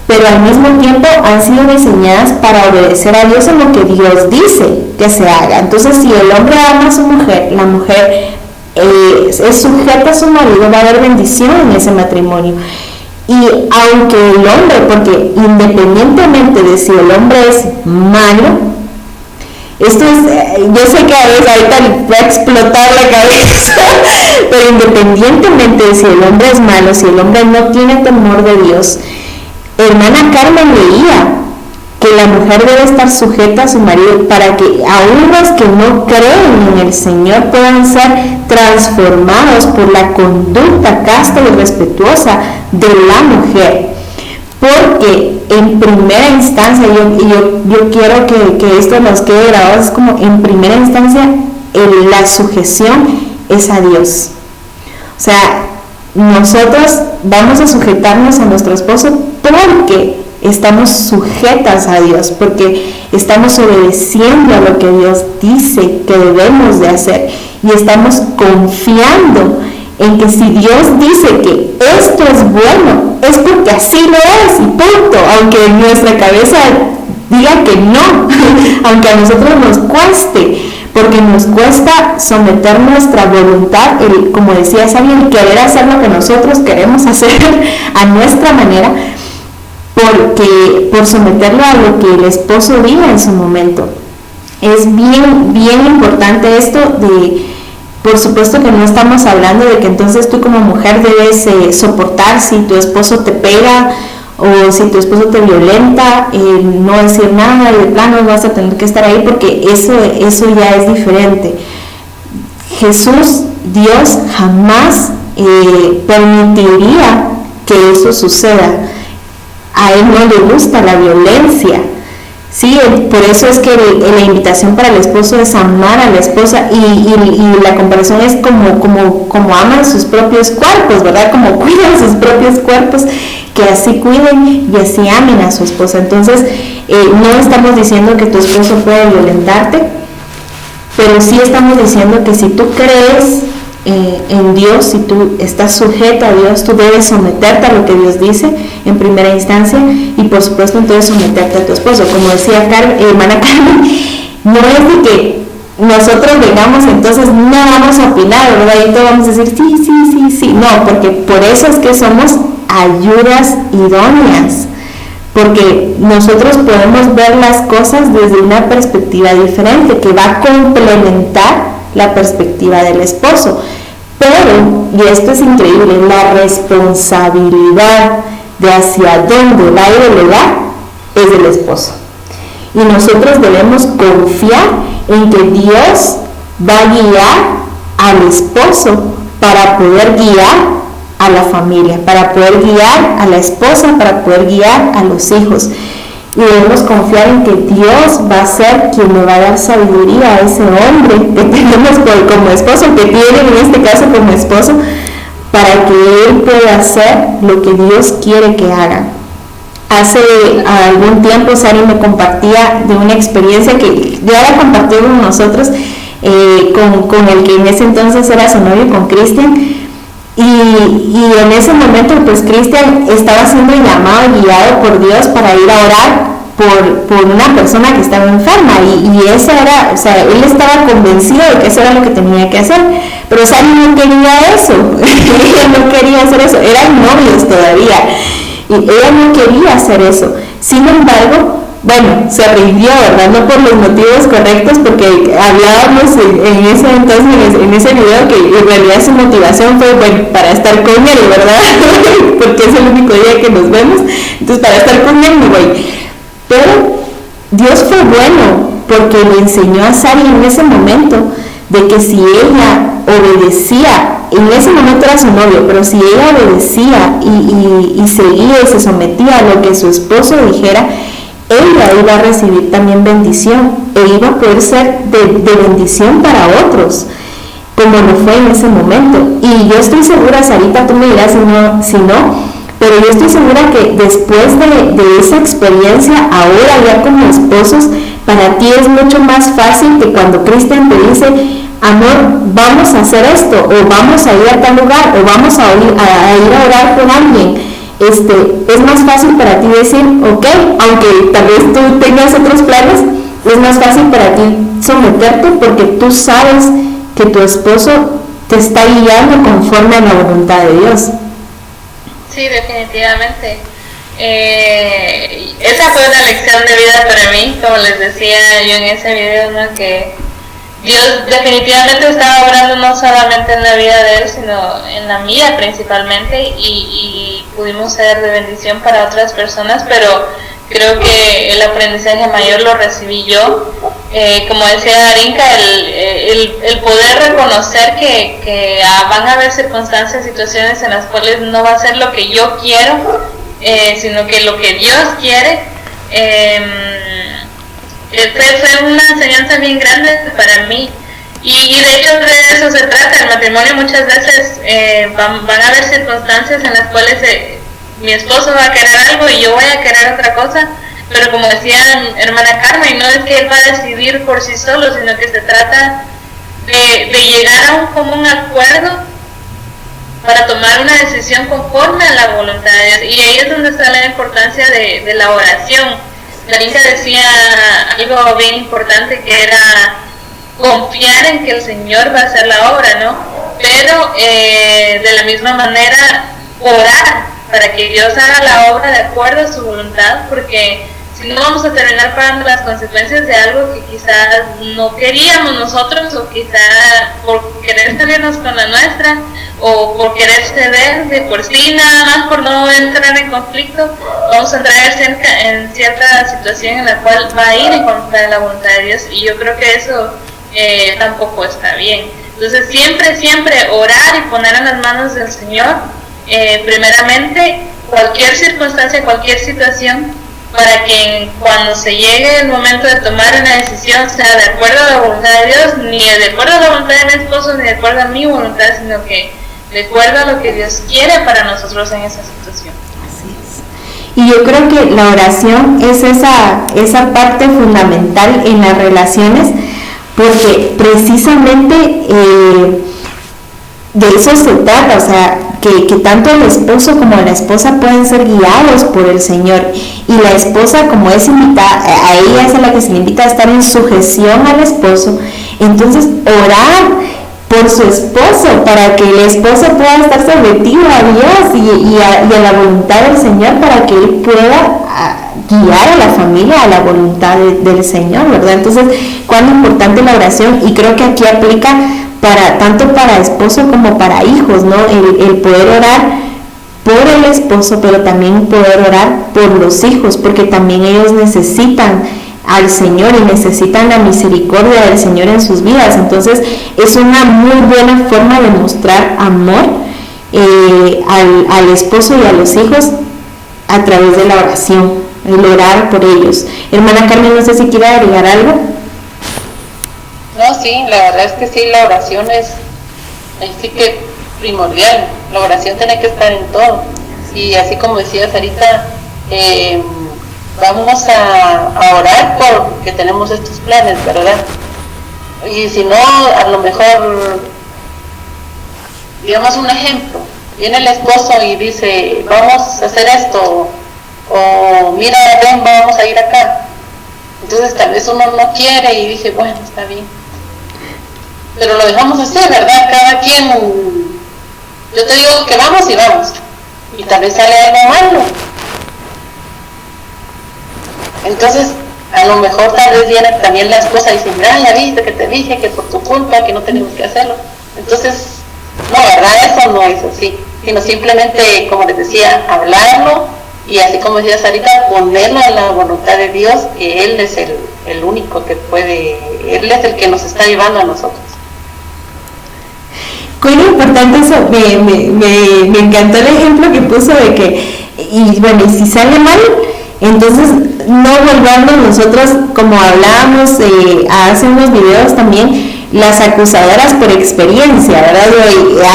pero al mismo tiempo han sido diseñadas para obedecer a Dios en lo que Dios dice que se haga. Entonces, si el hombre ama a su mujer, la mujer es sujeta a su marido, va a haber bendición en ese matrimonio. Y aunque el hombre, porque independientemente de si el hombre es malo, esto es, yo sé que a veces ahorita va a explotar la cabeza, pero independientemente de si el hombre es malo, si el hombre no tiene temor de Dios, hermana Carmen leía que la mujer debe estar sujeta a su marido para que aún los que no creen en el Señor puedan ser transformados por la conducta casta y respetuosa de la mujer. Porque en primera instancia, yo quiero que esto nos quede grabado, es como en primera instancia la sujeción es a Dios. O sea, nosotros vamos a sujetarnos a nuestro esposo porque estamos sujetas a Dios, porque estamos obedeciendo a lo que Dios dice que debemos de hacer y estamos confiando en que si Dios dice que esto es bueno, es porque así lo es y punto, aunque en nuestra cabeza diga que no, aunque a nosotros nos cueste, porque nos cuesta someter nuestra voluntad, como decía Sari, el querer hacer lo que nosotros queremos hacer a nuestra manera, porque por someterlo a lo que el esposo diga en su momento. Es bien importante esto de, por supuesto que no estamos hablando de que entonces tú como mujer debes soportar si tu esposo te pega o si tu esposo te violenta, no decir nada y de plano vas a tener que estar ahí, porque eso ya es diferente. Jesús, Dios, jamás permitiría que eso suceda. A Él no le gusta la violencia, ¿sí? Por eso es que la invitación para el esposo es amar a la esposa y la comparación es como aman sus propios cuerpos, ¿verdad? Como cuidan sus propios cuerpos, que así cuiden y así amen a su esposa. Entonces, no estamos diciendo que tu esposo puede violentarte, pero sí estamos diciendo que si tú crees en Dios, si tú estás sujeta a Dios, tú debes someterte a lo que Dios dice en primera instancia y por supuesto entonces someterte a tu esposo. Como decía hermana Carmen, no es de que nosotros vengamos entonces no vamos a opinar, ¿verdad? Y todos vamos a decir sí, no, porque por eso es que somos ayudas idóneas, porque nosotros podemos ver las cosas desde una perspectiva diferente que va a complementar la perspectiva del esposo. Pero, y esto es increíble, la responsabilidad de hacia dónde va a ir el hogar es del esposo. Y nosotros debemos confiar en que Dios va a guiar al esposo para poder guiar a la familia, para poder guiar a la esposa, para poder guiar a los hijos. Y debemos confiar en que Dios va a ser quien le va a dar sabiduría a ese hombre que tenemos como esposo, que tiene en este caso como esposo, para que él pueda hacer lo que Dios quiere que haga. Hace algún tiempo Sari me compartía de una experiencia que ya la compartió con nosotros, con el que en ese entonces era su novio, con Cristian, Y en ese momento, pues Cristian estaba siendo llamado y guiado por Dios para ir a orar por una persona que estaba enferma, y esa era, o sea, él estaba convencido de que eso era lo que tenía que hacer, pero Sari no quería eso. Ella no quería hacer eso, eran novios todavía, y ella no quería hacer eso. Sin embargo, bueno, se rindió, ¿verdad? No por los motivos correctos, porque hablábamos en ese entonces, en ese video, que en realidad su motivación fue, bueno, para estar con él, ¿verdad? Porque es el único día que nos vemos, entonces para estar con él me voy. Pero Dios fue bueno, porque le enseñó a Sari en ese momento de que si ella obedecía, en ese momento era su novio, pero si ella obedecía y seguía y se sometía a lo que su esposo dijera, ella iba a recibir también bendición, e iba a poder ser de bendición para otros, como lo fue en ese momento. Y yo estoy segura, Sarita, tú me dirás si no, pero yo estoy segura que después de esa experiencia, ahora ya como esposos, para ti es mucho más fácil que cuando Cristian te dice, amor, vamos a hacer esto, o vamos a ir a tal lugar, o vamos a ir a orar con alguien. Es más fácil para ti decir, ok, aunque tal vez tú tengas otros planes, es más fácil para ti someterte, porque tú sabes que tu esposo te está guiando conforme a la voluntad de Dios.
Sí, definitivamente. Esa fue una lección de vida para mí, como les decía yo en ese video, ¿no? Que Dios definitivamente estaba obrando no solamente en la vida de él, sino en la mía principalmente, y pudimos ser de bendición para otras personas, pero creo que el aprendizaje mayor lo recibí yo. Como decía Darinka, el poder reconocer que van a haber circunstancias, situaciones en las cuales no va a ser lo que yo quiero, sino que lo que Dios quiere. Fue una enseñanza bien grande para mí, y de hecho de eso se trata el matrimonio. Muchas veces van a haber circunstancias en las cuales mi esposo va a querer algo y yo voy a querer otra cosa, pero como decía hermana Carmen, no es que él va a decidir por sí solo, sino que se trata de llegar a un común acuerdo para tomar una decisión conforme a la voluntad de Dios. Y ahí es donde está la importancia de la oración. Darinka decía algo bien importante, que era confiar en que el Señor va a hacer la obra, ¿no? Pero de la misma manera orar para que Dios haga la obra de acuerdo a su voluntad, porque si no vamos a terminar pagando las consecuencias de algo que quizás no queríamos nosotros, o quizás por querer salirnos con la nuestra, o por querer ceder de por sí, nada más por no entrar en conflicto, vamos a entrar en cierta situación en la cual va a ir en contra de la voluntad de Dios, y yo creo que eso tampoco está bien. Entonces siempre orar y poner en las manos del Señor, primeramente, cualquier circunstancia, cualquier situación, para que cuando se llegue el momento de tomar una decisión sea de acuerdo a la voluntad de Dios, ni de acuerdo a la voluntad de mi esposo, ni de acuerdo a mi voluntad, sino que de acuerdo a lo que Dios quiere para nosotros en esa situación.
Así es. Y yo creo que la oración es esa parte fundamental en las relaciones, porque precisamente de eso se trata, o sea, que tanto el esposo como la esposa pueden ser guiados por el Señor, y la esposa, como es invitada, a ella es a la que se le invita a estar en sujeción al esposo, entonces orar por su esposo, para que el esposo pueda estar sometido a Dios y a la voluntad del Señor, para que él pueda guiar a la familia a la voluntad del Señor, ¿verdad? Entonces, cuán importante la oración, y creo que aquí aplica tanto para esposo como para hijos, ¿no? El poder orar por el esposo, pero también poder orar por los hijos, porque también ellos necesitan al Señor y necesitan la misericordia del Señor en sus vidas. Entonces es una muy buena forma de mostrar amor al esposo y a los hijos a través de la oración, el orar por ellos. Hermana Carmen, no sé si quiere agregar algo.
No, sí, la verdad es que sí, la oración es sí que primordial. La oración tiene que estar en todo, y así como decía Sarita, vamos a orar porque tenemos estos planes, ¿verdad? Y si no, a lo mejor, digamos un ejemplo, viene el esposo y dice, vamos a hacer esto, o mira, ven, vamos a ir acá. Entonces tal vez uno no quiere y dice, bueno, está bien. Pero lo dejamos así, ¿verdad? Cada quien, yo te digo que vamos y vamos. Y tal vez sale algo malo. Entonces, a lo mejor tal vez viene también la esposa y dice, mira, ya viste que te dije que por tu culpa, que no tenemos que hacerlo. Entonces, no, ¿verdad? Eso no es así. Sino simplemente, como les decía, hablarlo y así como decía Sarita, ponerlo en la voluntad de Dios, que Él es el único que puede, Él es el que nos está llevando a nosotros.
Muy importante eso, me encantó el ejemplo que puso de que, y bueno, y si sale mal, entonces no volvamos nosotros, como hablábamos hace unos videos también, las acusadoras por experiencia, ¿verdad?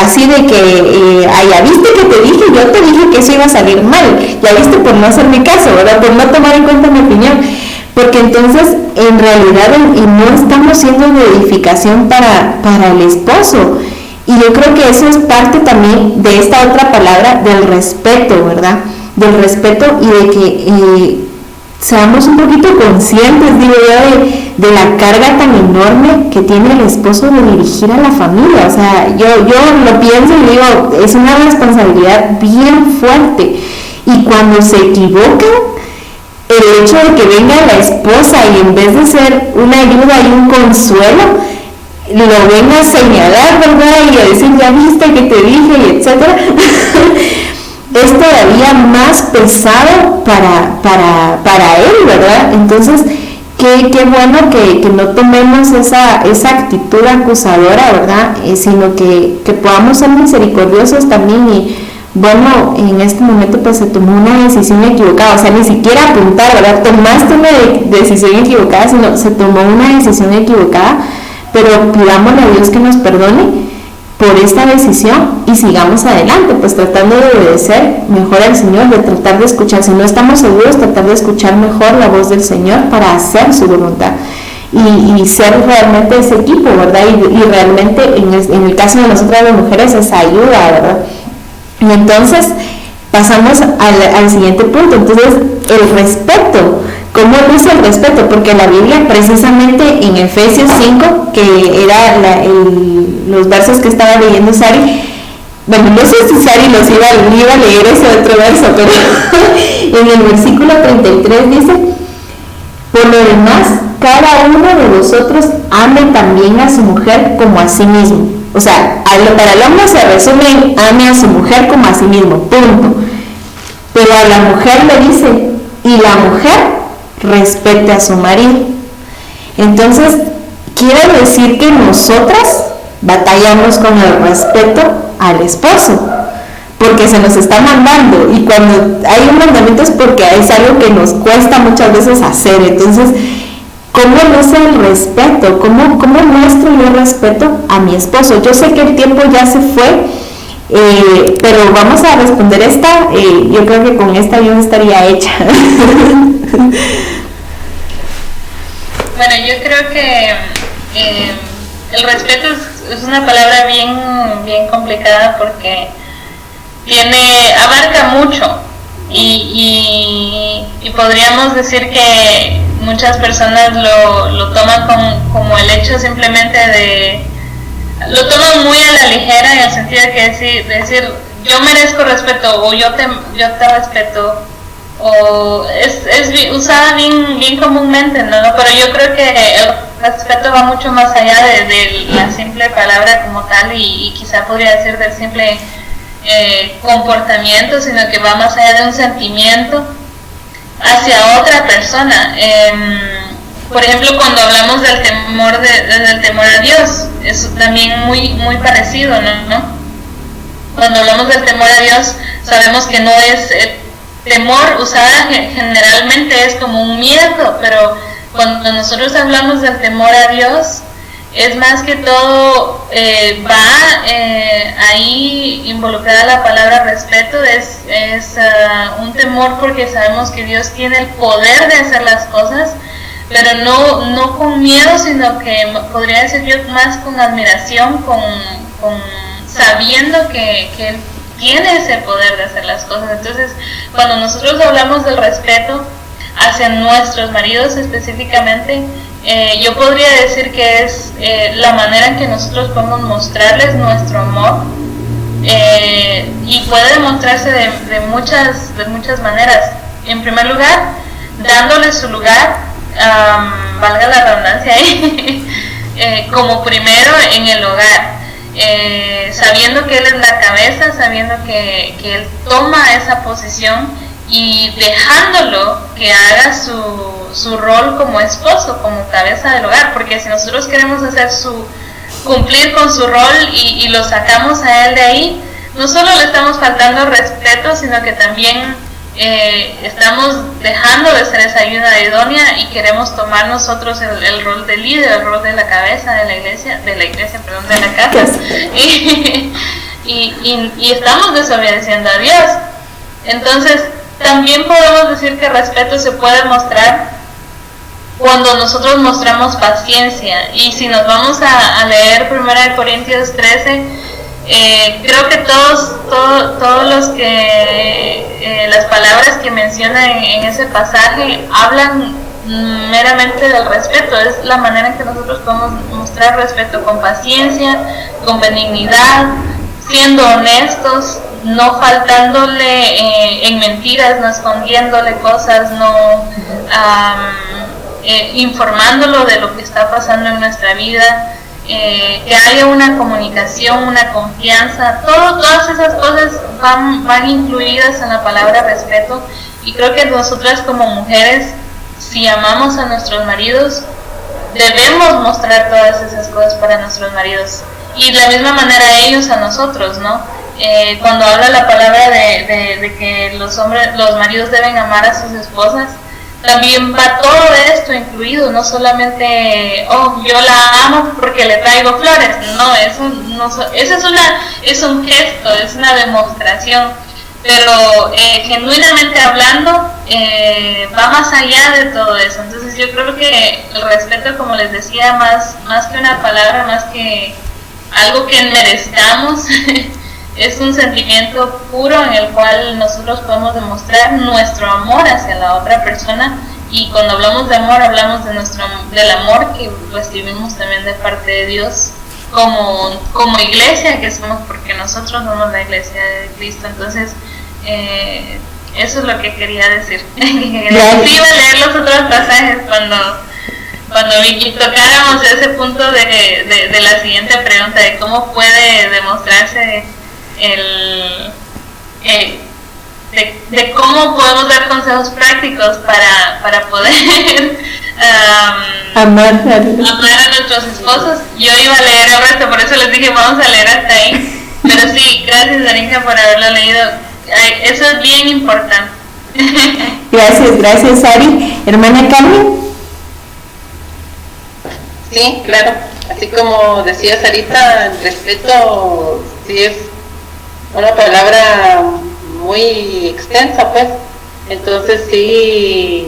Así de que, ya viste que te dije, yo te dije que eso iba a salir mal, ya viste por no hacerme caso, ¿verdad? Por no tomar en cuenta mi opinión, porque entonces en realidad no estamos siendo de edificación para el esposo. Y yo creo que eso es parte también de esta otra palabra del respeto, ¿verdad? Del respeto y de que seamos un poquito conscientes, digo yo, de la carga tan enorme que tiene el esposo de dirigir a la familia. O sea, yo lo pienso y digo, es una responsabilidad bien fuerte. Y cuando se equivocan, el hecho de que venga la esposa y en vez de ser una ayuda y un consuelo, lo venga a señalar, ¿verdad? Y a decir, ya viste que te dije, y etcétera, es todavía más pesado para él, ¿verdad? Entonces, qué bueno que no tomemos esa actitud acusadora, ¿verdad? Sino que podamos ser misericordiosos también. Y bueno, en este momento pues se tomó una decisión equivocada, o sea, ni siquiera apuntar, ¿verdad? Tomaste una decisión equivocada, sino se tomó una decisión equivocada. Pero pidámosle a Dios que nos perdone por esta decisión y sigamos adelante, pues tratando de obedecer mejor al Señor, de tratar de escuchar, si no estamos seguros, tratar de escuchar mejor la voz del Señor para hacer su voluntad y ser realmente ese equipo, ¿verdad? Y realmente en el caso de nosotras las mujeres esa ayuda, ¿verdad? Y entonces pasamos al siguiente punto, entonces el respeto. ¿Cómo luce el respeto? Porque la Biblia, precisamente en Efesios 5, que era los versos que estaba leyendo Sari, bueno, no sé si Sari los iba a leer ese otro verso, pero en el versículo 33 dice, por lo demás, cada uno de vosotros ame también a su mujer como a sí mismo. O sea, para el hombre se resume en ame a su mujer como a sí mismo, punto. Pero a la mujer le dice, y la mujer respete a su marido. Entonces, quiere decir que nosotras batallamos con el respeto al esposo, porque se nos está mandando, y cuando hay un mandamiento es porque es algo que nos cuesta muchas veces hacer. Entonces, ¿cómo luce el respeto? ¿Cómo muestro yo respeto a mi esposo? Yo sé que el tiempo ya se fue, pero vamos a responder esta, yo creo que con esta yo estaría hecha.
Bueno, yo creo que el respeto es una palabra bien complicada porque abarca mucho y podríamos decir que muchas personas lo toman como el hecho simplemente lo toman muy a la ligera, en el sentido de que decir yo merezco respeto o yo te respeto, o es usada bien comúnmente, ¿no? Pero yo creo que el respeto va mucho más allá de la simple palabra como tal, y quizá podría decir del simple comportamiento, sino que va más allá de un sentimiento hacia otra persona. Por ejemplo, cuando hablamos del temor a Dios, es también muy parecido, ¿no? Cuando hablamos del temor a Dios, sabemos que no es temor usada generalmente es como un miedo, pero cuando nosotros hablamos del temor a Dios, es más que todo ahí involucrada la palabra respeto, es un temor porque sabemos que Dios tiene el poder de hacer las cosas, pero no con miedo, sino que podría decir yo más con admiración, con sabiendo que Él tiene ese poder de hacer las cosas. Entonces, cuando nosotros hablamos del respeto hacia nuestros maridos específicamente, yo podría decir que es la manera en que nosotros podemos mostrarles nuestro amor, y puede demostrarse de muchas maneras. En primer lugar, dándoles su lugar, valga la redundancia ahí, como primero en el hogar, sabiendo que él es la cabeza, sabiendo que él toma esa posición y dejándolo que haga su rol como esposo, como cabeza del hogar, porque si nosotros queremos cumplir con su rol y lo sacamos a él de ahí, no solo le estamos faltando respeto, sino que también estamos dejando de ser esa ayuda idónea y queremos tomar nosotros el rol de líder, el rol de la cabeza de la iglesia, de la casa, y estamos desobedeciendo a Dios. Entonces, también podemos decir que el respeto se puede mostrar cuando nosotros mostramos paciencia. Y si nos vamos a leer 1 Corintios 13, creo que todos los que las palabras que menciona en ese pasaje hablan meramente del respeto. Es la manera en que nosotros podemos mostrar respeto: con paciencia, con benignidad, siendo honestos, no faltándole en mentiras, no escondiéndole cosas, no informándolo de lo que está pasando en nuestra vida, que haya una comunicación, una confianza. Todas esas cosas van incluidas en la palabra respeto, y creo que nosotras como mujeres, si amamos a nuestros maridos, debemos mostrar todas esas cosas para nuestros maridos, y de la misma manera ellos a nosotros, ¿no? Cuando habla la palabra de que los maridos deben amar a sus esposas, también va todo esto incluido, no solamente, yo la amo porque le traigo flores. No, eso es un gesto, es una demostración, pero genuinamente hablando, va más allá de todo eso. Entonces yo creo que el respeto, como les decía, más que una palabra, más que algo que merezcamos, es un sentimiento puro en el cual nosotros podemos demostrar nuestro amor hacia la otra persona. Y cuando hablamos de amor, hablamos del amor que recibimos también de parte de Dios como iglesia que somos, porque nosotros somos la iglesia de Cristo. Entonces, eso es lo que quería decir. Sí, iba a leer los otros pasajes cuando Vicky tocáramos ese punto de la siguiente pregunta, de cómo puede demostrarse de cómo podemos dar consejos prácticos para poder amar a nuestros esposos. Yo iba a leer el resto, por eso les dije vamos a leer hasta ahí, pero sí, gracias Darinka por haberlo leído. Eso es bien importante.
Gracias Ari. Hermana Carmen.
Sí, claro, así como decía Sarita, el respeto sí es una palabra muy extensa, pues. Entonces si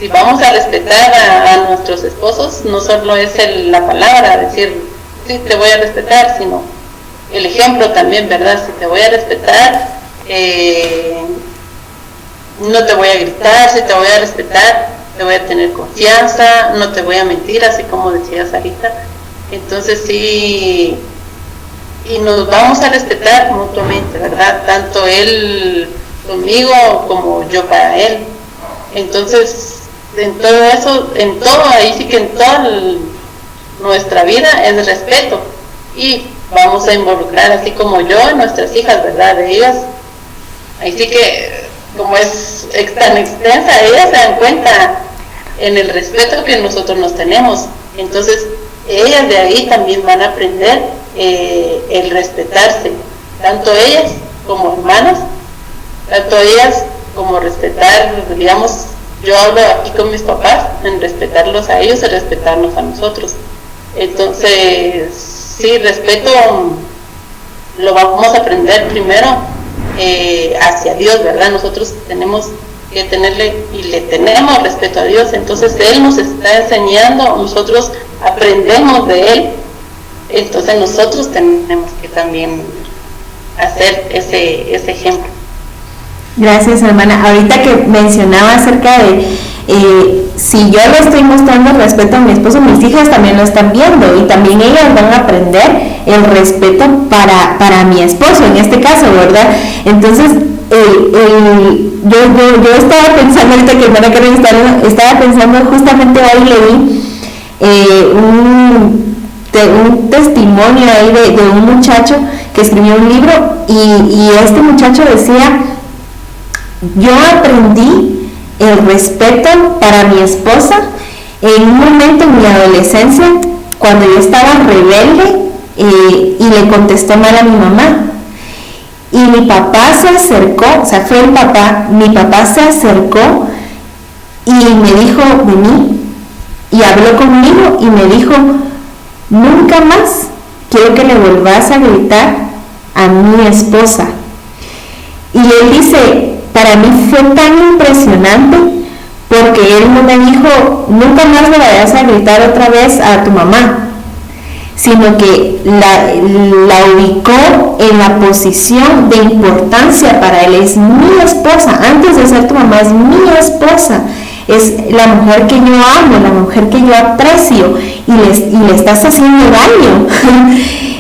vamos a respetar a nuestros esposos, no solo es la palabra, decir sí te voy a respetar, sino el ejemplo también, ¿verdad? Si te voy a respetar, no te voy a gritar. Si te voy a respetar, te voy a tener confianza, no te voy a mentir, así como decía Sarita. Entonces sí, y nos vamos a respetar mutuamente, ¿verdad? Tanto él conmigo como yo para él. Entonces, en todo eso, ahí sí que en toda nuestra vida es respeto. Y vamos a involucrar, así como yo, a nuestras hijas, ¿verdad? De ellas, ahí sí que, como es tan extensa, ellas se dan cuenta en el respeto que nosotros nos tenemos. Entonces, ellas de ahí también van a aprender el respetarse, tanto ellas como hermanas, tanto ellas como respetar, digamos, yo hablo aquí con mis papás, en respetarlos a ellos y respetarnos a nosotros. Entonces, sí, respeto lo vamos a aprender primero hacia Dios, ¿verdad? Nosotros tenemos que tenerle y le tenemos respeto a Dios, entonces Él nos está enseñando, nosotros aprendemos de Él, entonces nosotros tenemos que también hacer ese ejemplo.
Gracias, hermana. Ahorita que mencionaba acerca de si yo le estoy mostrando respeto a mi esposo, mis hijas también lo están viendo y también ellas van a aprender el respeto para mi esposo, en este caso, ¿verdad? Entonces, yo estaba pensando, ahorita que hermana Karen estaba pensando, justamente hoy leí un testimonio ahí de un muchacho que escribió un libro y este muchacho decía: yo aprendí el respeto para mi esposa en un momento en mi adolescencia, cuando yo estaba rebelde y le contesté mal a mi mamá. Y mi papá se acercó, o sea, fue el papá, mi papá se acercó y me dijo: vení, y habló conmigo y me dijo: nunca más quiero que le volvás a gritar a mi esposa. Y él dice: para mí fue tan impresionante, porque él no me dijo: nunca más le vayas a gritar otra vez a tu mamá, sino que la ubicó en la posición de importancia para él. Es mi esposa, antes de ser tu mamá, es mi esposa, es la mujer que yo amo, la mujer que yo aprecio, y le estás haciendo daño.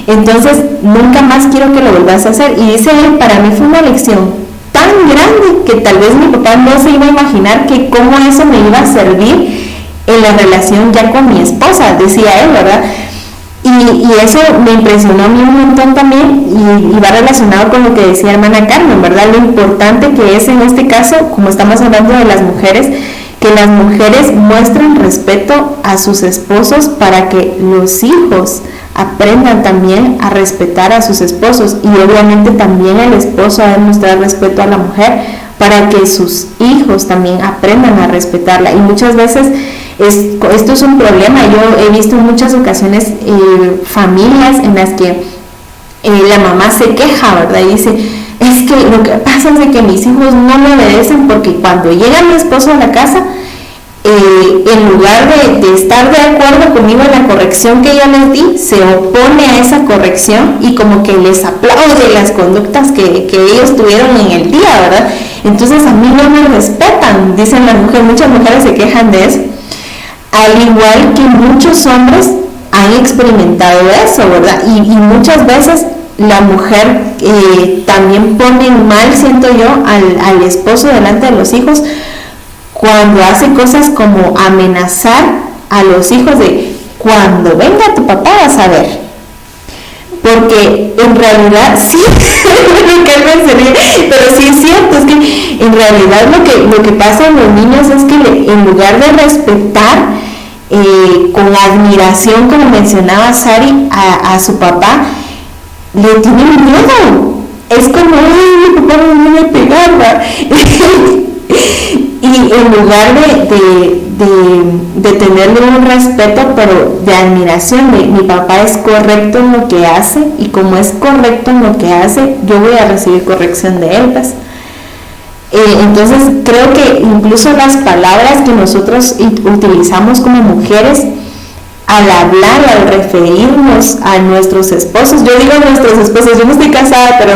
Entonces nunca más quiero que lo vuelvas a hacer. Y dice él: para mí fue una lección tan grande que tal vez mi papá no se iba a imaginar que cómo eso me iba a servir en la relación ya con mi esposa, decía él, ¿verdad? Y eso me impresionó a mí un montón también, y va relacionado con lo que decía hermana Carmen, ¿verdad? Lo importante que es en este caso, como estamos hablando de las mujeres, que las mujeres muestren respeto a sus esposos para que los hijos aprendan también a respetar a sus esposos, y obviamente también el esposo ha de mostrar respeto a la mujer para que sus hijos también aprendan a respetarla. Y muchas veces esto es un problema. Yo he visto en muchas ocasiones familias en las que la mamá se queja, ¿verdad? Y dice: es que lo que pasa es que mis hijos no me obedecen, porque cuando llega mi esposo a la casa, en lugar de estar de acuerdo conmigo en la corrección que yo les di, se opone a esa corrección y como que les aplaude las conductas que ellos tuvieron en el día, ¿verdad? Entonces a mí no me respetan, dicen las mujeres. Muchas mujeres se quejan de eso, al igual que muchos hombres han experimentado eso, ¿verdad? Y muchas veces la mujer también pone mal, siento yo, al esposo delante de los hijos, cuando hace cosas como amenazar a los hijos de: cuando venga tu papá vas a ver. Porque en realidad, sí, pero sí es cierto, es que en realidad lo que pasa en los niños es que en lugar de respetar con admiración, como mencionaba Sari, a su papá, le tienen miedo. Es como: ay, mi papá me viene a pegar, ¿verdad? Y en lugar de tenerle un respeto, pero de admiración, mi papá es correcto en lo que hace, y como es correcto en lo que hace, yo voy a recibir corrección de él, pues. Entonces creo que incluso las palabras que nosotros utilizamos como mujeres al hablar, al referirnos a nuestros esposos, yo digo nuestros esposos, yo no estoy casada, pero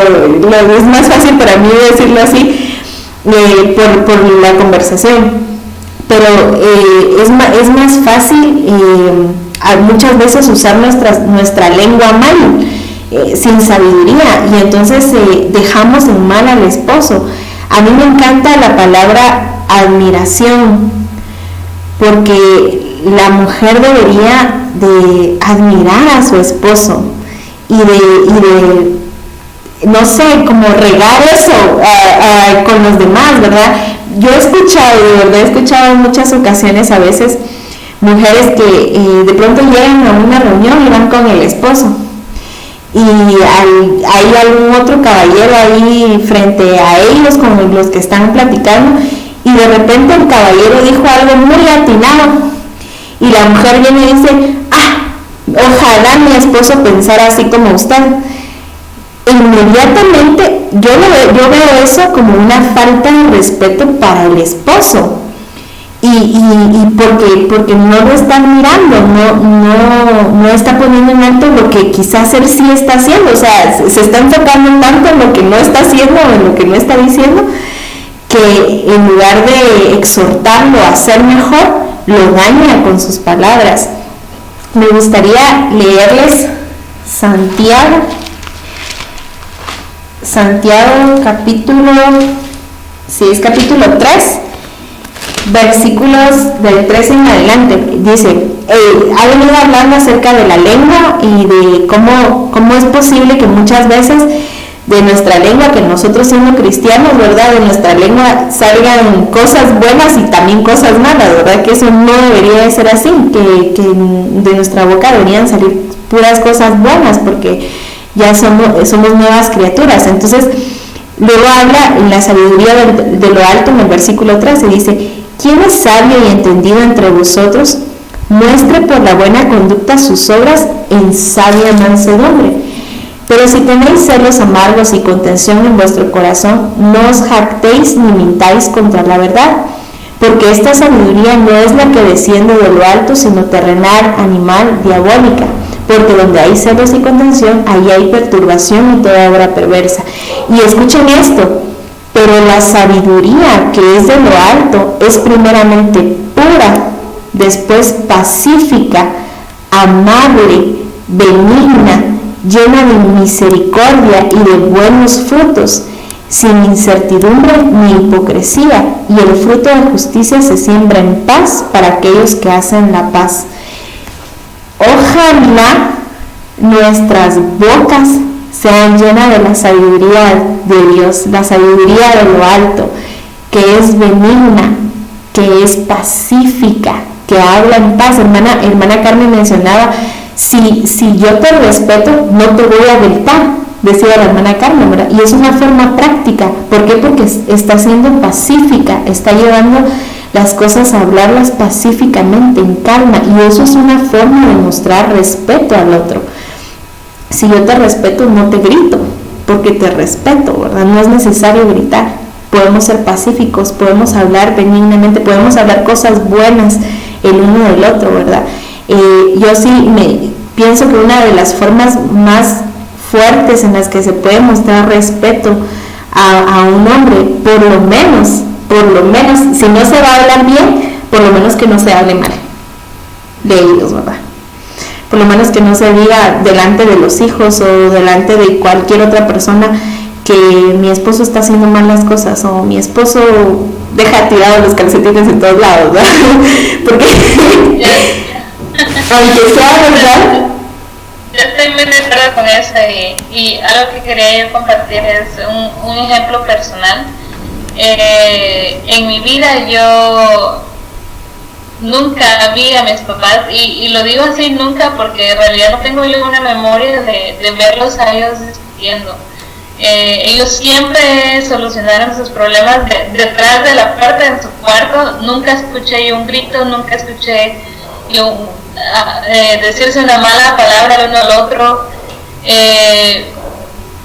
es más fácil para mí decirlo así, por la conversación, pero es más fácil muchas veces usar nuestra lengua mal, sin sabiduría, y entonces dejamos en mal al esposo. A mí me encanta la palabra admiración, porque la mujer debería de admirar a su esposo y de no sé, como regar eso con los demás, ¿verdad? Yo he escuchado en muchas ocasiones a veces mujeres que de pronto llegan a una reunión y van con el esposo, y hay algún otro caballero ahí frente a ellos con los que están platicando, y de repente el caballero dijo algo muy atinado, y la mujer viene y dice: ojalá mi esposo pensara así como usted. Inmediatamente yo veo eso como una falta de respeto para el esposo, y porque no lo están mirando, no está poniendo en alto lo que quizás él sí está haciendo, o sea, se está enfocando tanto en lo que no está haciendo o en lo que no está diciendo, que en lugar de exhortarlo a ser mejor, lo daña con sus palabras. Me gustaría leerles Santiago capítulo 3, versículos del 13 en adelante. Dice, ha venido hablando acerca de la lengua y de cómo es posible que muchas veces de nuestra lengua, que nosotros siendo cristianos, ¿verdad?, de nuestra lengua salgan cosas buenas y también cosas malas, ¿verdad?, que eso no debería de ser así, que de nuestra boca deberían salir puras cosas buenas, porque ya somos nuevas criaturas. Entonces, luego habla en la sabiduría de lo alto, en el versículo 13, dice, ¿quién es sabio y entendido entre vosotros? Muestre por la buena conducta sus obras en sabia mansedumbre. Pero si tenéis celos amargos y contención en vuestro corazón, no os jactéis ni mintáis contra la verdad, porque esta sabiduría no es la que desciende de lo alto, sino terrenal, animal, diabólica. Porque donde hay celos y contención, ahí hay perturbación y toda obra perversa. Y escuchen esto, pero la sabiduría que es de lo alto es primeramente pura, después pacífica, amable, benigna, llena de misericordia y de buenos frutos, sin incertidumbre ni hipocresía, y el fruto de justicia se siembra en paz para aquellos que hacen la paz. Ojalá nuestras bocas sean llenas de la sabiduría de Dios, la sabiduría de lo alto, que es benigna, que es pacífica, que habla en paz. Hermana Carmen mencionaba, si yo te respeto, no te voy a gritar, decía la hermana Carmen, ¿verdad? Y es una forma práctica. ¿Por qué? Porque está siendo pacífica, está llevando las cosas a hablarlas pacíficamente, en calma, y eso es una forma de mostrar respeto al otro. Si yo te respeto, no te grito, porque te respeto, ¿verdad? No es necesario gritar. Podemos ser pacíficos, podemos hablar benignamente, podemos hablar cosas buenas el uno del otro, ¿verdad? Yo sí pienso que una de las formas más fuertes en las que se puede mostrar respeto a un hombre, por lo menos, si no se va a hablar bien, por lo menos que no se hable mal de ellos, ¿verdad? Por lo menos que no se diga delante de los hijos o delante de cualquier otra persona que mi esposo está haciendo mal las cosas, o mi esposo deja tirados los calcetines en todos lados, ¿verdad? Porque aunque sea verdad.
Yo estoy muy de acuerdo con eso, y algo que quería yo compartir es un ejemplo personal. En mi vida yo nunca vi a mis papás, y lo digo así nunca porque en realidad no tengo yo una memoria de verlos a ellos discutiendo. Ellos siempre solucionaron sus problemas detrás de la puerta en su cuarto. Nunca escuché yo un grito, nunca escuché yo decirse una mala palabra el uno al otro.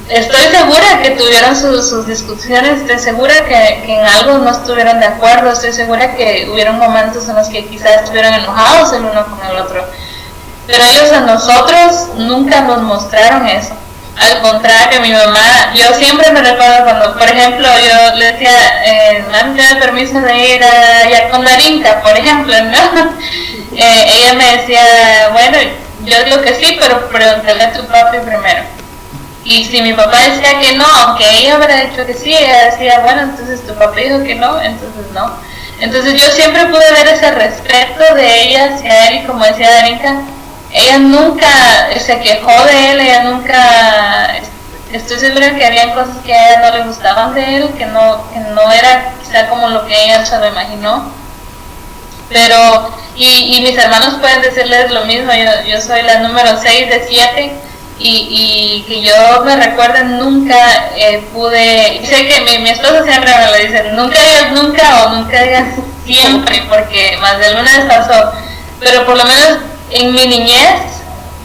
Estoy segura que tuvieron sus discusiones, estoy segura que en algo no estuvieron de acuerdo, estoy segura que hubieron momentos en los que quizás estuvieron enojados el uno con el otro, pero ellos a nosotros nunca nos mostraron eso. Al contrario, mi mamá, yo siempre me recuerdo cuando, por ejemplo, yo le decía, mami, ¿me da permiso de ir allá con Darinka, por ejemplo, no? Ella me decía, bueno, yo digo que sí, pero pregúntale a tu papi primero. Y si mi papá decía que no, aunque ella hubiera dicho que sí, ella decía, bueno, entonces tu papá dijo que no, entonces no. Entonces yo siempre pude ver ese respeto de ella hacia él, y como decía Darinka, ella nunca se quejó de él, ella nunca, estoy segura que habían cosas que a ella no le gustaban de él, que no era quizá como lo que ella se lo imaginó. Pero, y mis hermanos pueden decirles lo mismo, yo soy la número 6 de 7, y que yo me recuerde nunca pude, y sé que mi esposa siempre me lo dice, nunca digas nunca o nunca digas siempre, porque más de alguna vez pasó, pero por lo menos en mi niñez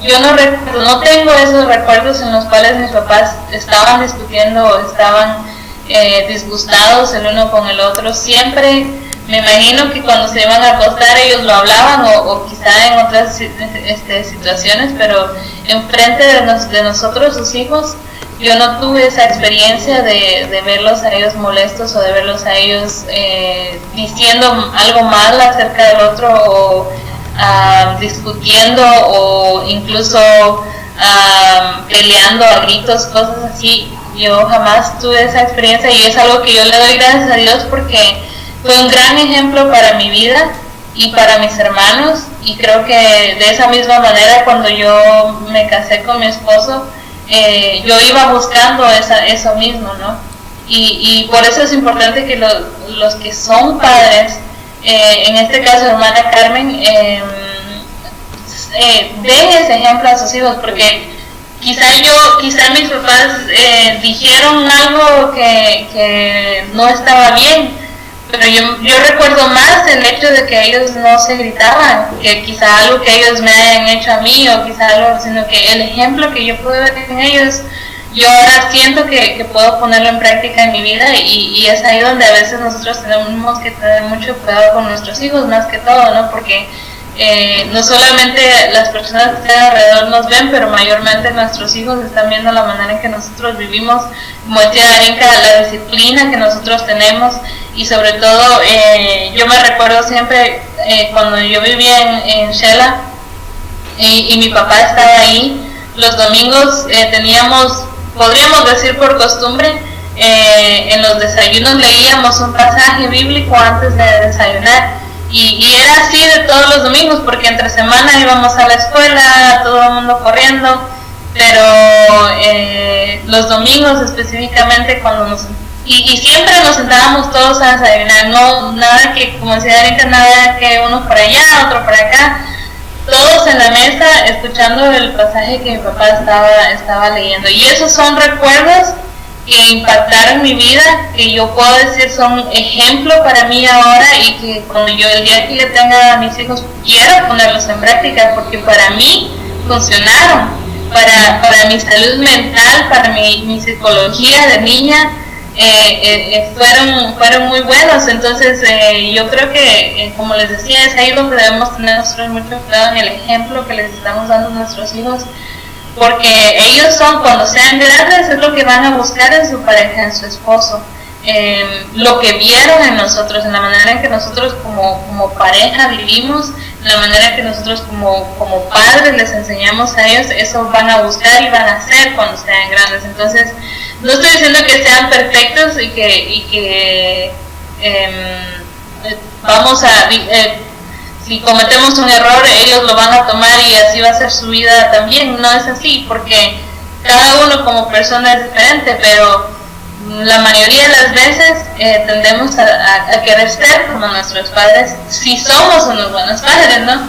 yo no tengo esos recuerdos en los cuales mis papás estaban discutiendo o estaban disgustados el uno con el otro. Siempre me imagino que cuando se iban a acostar ellos lo hablaban o quizá en otras situaciones, pero enfrente de nosotros, sus hijos, yo no tuve esa experiencia de verlos a ellos molestos o de verlos a ellos diciendo algo mal acerca del otro o discutiendo o incluso peleando a gritos, cosas así. Yo jamás tuve esa experiencia y es algo que yo le doy gracias a Dios porque fue un gran ejemplo para mi vida y para mis hermanos, y creo que de esa misma manera cuando yo me casé con mi esposo, yo iba buscando eso mismo, ¿no? Y por eso es importante que los que son padres, en este caso hermana Carmen, den ese ejemplo a sus hijos, porque quizá mis papás dijeron algo que no estaba bien, pero yo recuerdo más el hecho de que ellos no se gritaban, que quizá algo que ellos me hayan hecho a mí o quizá algo, sino que el ejemplo que yo pude ver en ellos, yo ahora siento que puedo ponerlo en práctica en mi vida, y es ahí donde a veces nosotros tenemos que tener mucho cuidado con nuestros hijos, más que todo, ¿no? Porque no solamente las personas que están alrededor nos ven, pero mayormente nuestros hijos están viendo la manera en que nosotros vivimos, como decía Darinka, la disciplina que nosotros tenemos, y sobre todo yo me recuerdo siempre cuando yo vivía en Shela y mi papá estaba ahí, los domingos teníamos, podríamos decir por costumbre, en los desayunos leíamos un pasaje bíblico antes de desayunar. Y era así de todos los domingos, porque entre semana íbamos a la escuela, todo el mundo corriendo, pero los domingos específicamente cuando y siempre nos sentábamos todos a desayunar, no nada que, como decía Darinka, nada que uno por allá, otro por acá, todos en la mesa escuchando el pasaje que mi papá estaba leyendo. Y esos son recuerdos que impactaron mi vida, que yo puedo decir son ejemplo para mí ahora, y que cuando yo el día que yo tenga a mis hijos quiero ponerlos en práctica, porque para mí funcionaron, para mi salud mental, para mi psicología de niña, fueron muy buenos. Entonces yo creo que como les decía, es ahí donde debemos tener nosotros mucho cuidado en el ejemplo que les estamos dando a nuestros hijos, porque ellos son, cuando sean grandes, es lo que van a buscar en su pareja, en su esposo, lo que vieron en nosotros, en la manera en que nosotros como pareja vivimos, en la manera en que nosotros como padres les enseñamos a ellos, eso van a buscar y van a hacer cuando sean grandes. Entonces no estoy diciendo que sean perfectos y que vamos a si cometemos un error ellos lo van a tomar y así va a ser su vida también. No es así, porque cada uno como persona es diferente, pero la mayoría de las veces tendemos a querer ser como nuestros padres, si somos unos buenos padres, ¿no?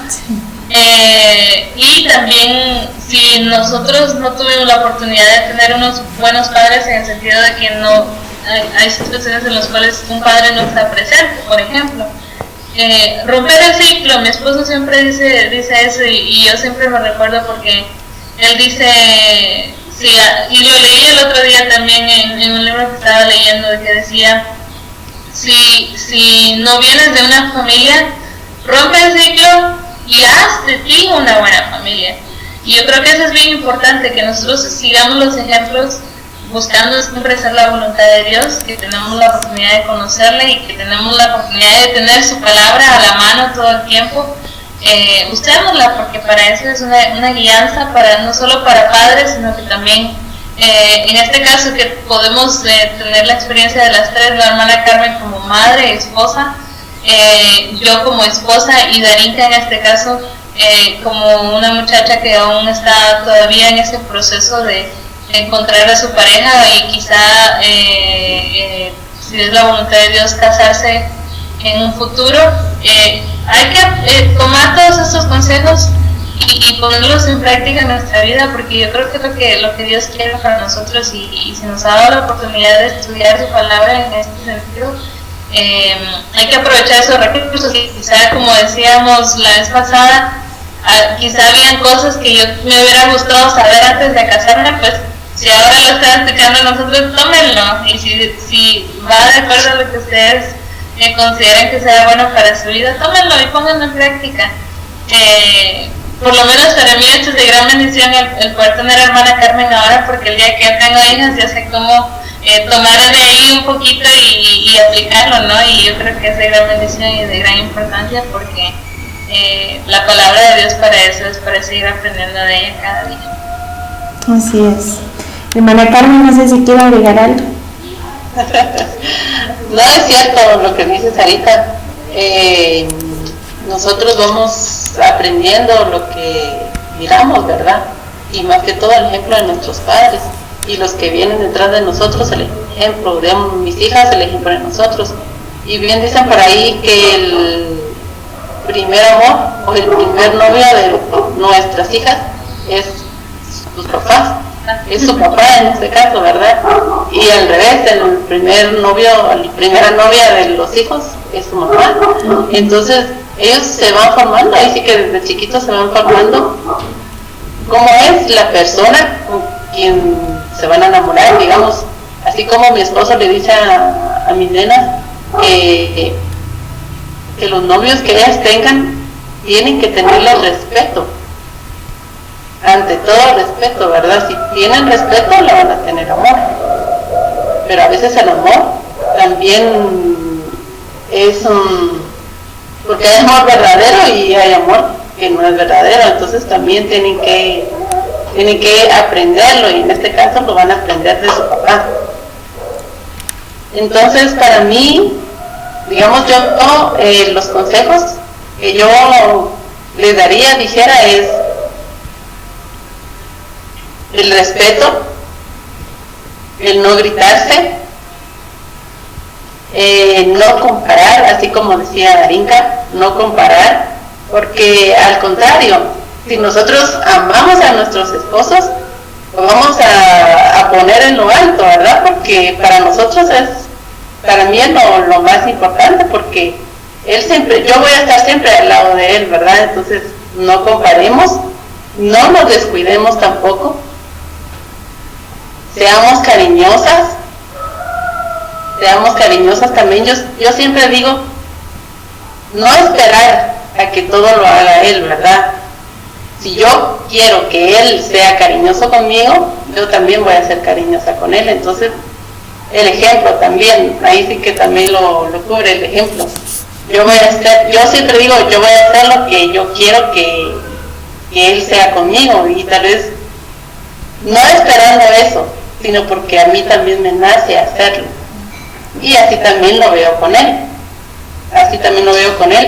Y también si nosotros no tuvimos la oportunidad de tener unos buenos padres, en el sentido de que no hay situaciones en las cuales un padre no está presente, por ejemplo. Romper el ciclo, mi esposo siempre dice eso, y yo siempre me recuerdo porque él dice, sí, y lo leí el otro día también en un libro que estaba leyendo, que decía, si no vienes de una familia, rompe el ciclo y haz de ti una buena familia. Y yo creo que eso es bien importante, que nosotros sigamos los ejemplos, buscando siempre hacer la voluntad de Dios, que tenemos la oportunidad de conocerle y que tenemos la oportunidad de tener su palabra a la mano todo el tiempo. Usémosla, porque para eso es una guianza, no solo para padres, sino que también en este caso que podemos tener la experiencia de las tres, la hermana Carmen como madre, esposa, yo como esposa, y Darinka en este caso como una muchacha que aún está todavía en ese proceso de encontrar a su pareja, y quizá si es la voluntad de Dios casarse en un futuro. Hay que tomar todos estos consejos y ponerlos en práctica en nuestra vida, porque yo creo que es lo que Dios quiere para nosotros, y si nos ha dado la oportunidad de estudiar su palabra en este sentido, hay que aprovechar esos recursos. Y quizá, como decíamos la vez pasada, quizá habían cosas que yo me hubiera gustado saber antes de casarme, pues si ahora lo están escuchando nosotros, tómenlo, y si va de acuerdo a lo que ustedes consideren que sea bueno para su vida, tómenlo y pónganlo en práctica. Por lo menos para mí esto es de gran bendición el poder tener a hermana Carmen ahora, porque el día que yo tengo hijas ya sé cómo tomar de ahí un poquito y aplicarlo, ¿no? Y yo creo que es de gran bendición y de gran importancia, porque la palabra de Dios para eso es para seguir aprendiendo de ella cada día.
Así es. Hermana Carmen, no sé si quiere agregar algo.
No, es cierto lo que dices ahorita. Nosotros vamos aprendiendo lo que miramos, ¿verdad? Y más que todo el ejemplo de nuestros padres y los que vienen detrás de nosotros, el ejemplo de mis hijas, el ejemplo de nosotros. Y bien dicen por ahí que el primer amor o el primer novio de nuestras hijas es sus papás, es su papá en este caso, ¿verdad? Y al revés, el primer novio, la primera novia de los hijos es su mamá. Entonces ellos se van formando, ahí sí que desde chiquitos se van formando cómo es la persona con quien se van a enamorar, digamos, así como mi esposo le dice a mis nenas que los novios que ellas tengan tienen que tenerle respeto, ante todo respeto, ¿verdad? Si tienen respeto, le van a tener amor, pero a veces el amor también es porque hay amor verdadero y hay amor que no es verdadero, entonces también tienen que aprenderlo, y en este caso lo van a aprender de su papá. Entonces, para mí, digamos, yo los consejos que yo les daría, dijera, es el respeto, el no gritarse, no comparar, así como decía Darinka, no comparar, porque al contrario, si nosotros amamos a nuestros esposos, lo vamos a poner en lo alto, ¿verdad? Porque para nosotros para mí es lo más importante, porque él siempre, yo voy a estar siempre al lado de él, ¿verdad? Entonces no comparemos, no nos descuidemos tampoco, seamos cariñosas también. Yo siempre digo, no esperar a que todo lo haga él, ¿verdad? Si yo quiero que él sea cariñoso conmigo, yo también voy a ser cariñosa con él. Entonces, el ejemplo también, ahí sí que también lo cubre el ejemplo. Yo siempre digo, yo voy a hacer lo que yo quiero que él sea conmigo, y tal vez no esperando eso, sino porque a mí también me nace hacerlo. Y así también lo veo con él.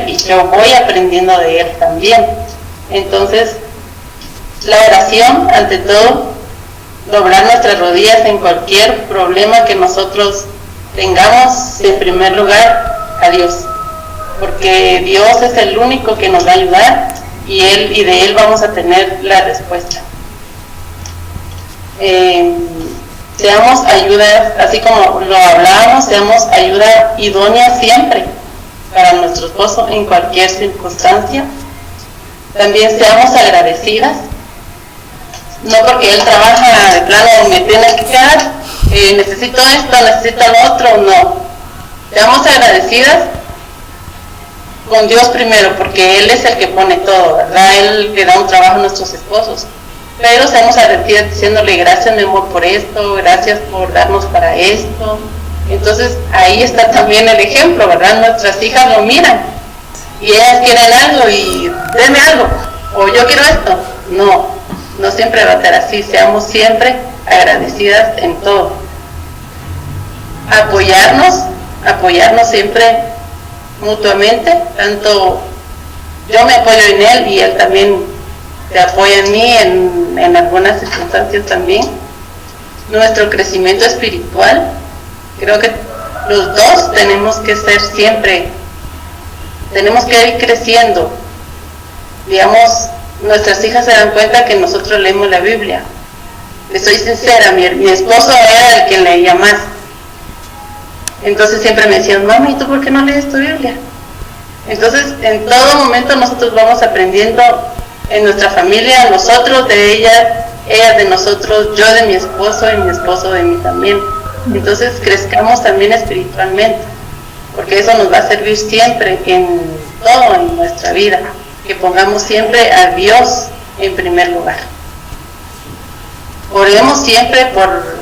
Y yo voy aprendiendo de él también. Entonces, la oración, ante todo, doblar nuestras rodillas en cualquier problema que nosotros tengamos, en primer lugar, a Dios. Porque Dios es el único que nos va a ayudar, y de Él vamos a tener la respuesta. Seamos ayuda, así como lo hablábamos, seamos ayuda idónea siempre para nuestro esposo en cualquier circunstancia. También seamos agradecidas, no porque él trabaja de plano me tiene que quedar, necesito esto, necesito lo otro, no. Seamos agradecidas con Dios primero, porque Él es el que pone todo, ¿verdad? Él le da un trabajo a nuestros esposos. Pero seamos agradecidas diciéndole, gracias mi amor por esto, gracias por darnos para esto. Entonces ahí está también el ejemplo, ¿verdad? Nuestras hijas lo miran y ellas quieren algo y denme algo, o yo quiero esto. No siempre va a ser así. Seamos siempre agradecidas en todo. Apoyarnos siempre mutuamente, tanto yo me apoyo en él y él también se apoya en mí en algunas circunstancias también. Nuestro crecimiento espiritual, creo que los dos tenemos que ser siempre, tenemos que ir creciendo. Digamos, nuestras hijas se dan cuenta que nosotros leemos la Biblia. Les soy sincera, mi esposo era el que leía más. Entonces siempre me decían, mami, ¿y tú por qué no lees tu Biblia? Entonces, en todo momento nosotros vamos aprendiendo en nuestra familia, nosotros de ella de nosotros, yo de mi esposo y mi esposo de mí también. Entonces crezcamos también espiritualmente. porque eso nos va a servir siempre en todo en nuestra vida, que pongamos siempre a Dios en primer lugar. Oremos siempre por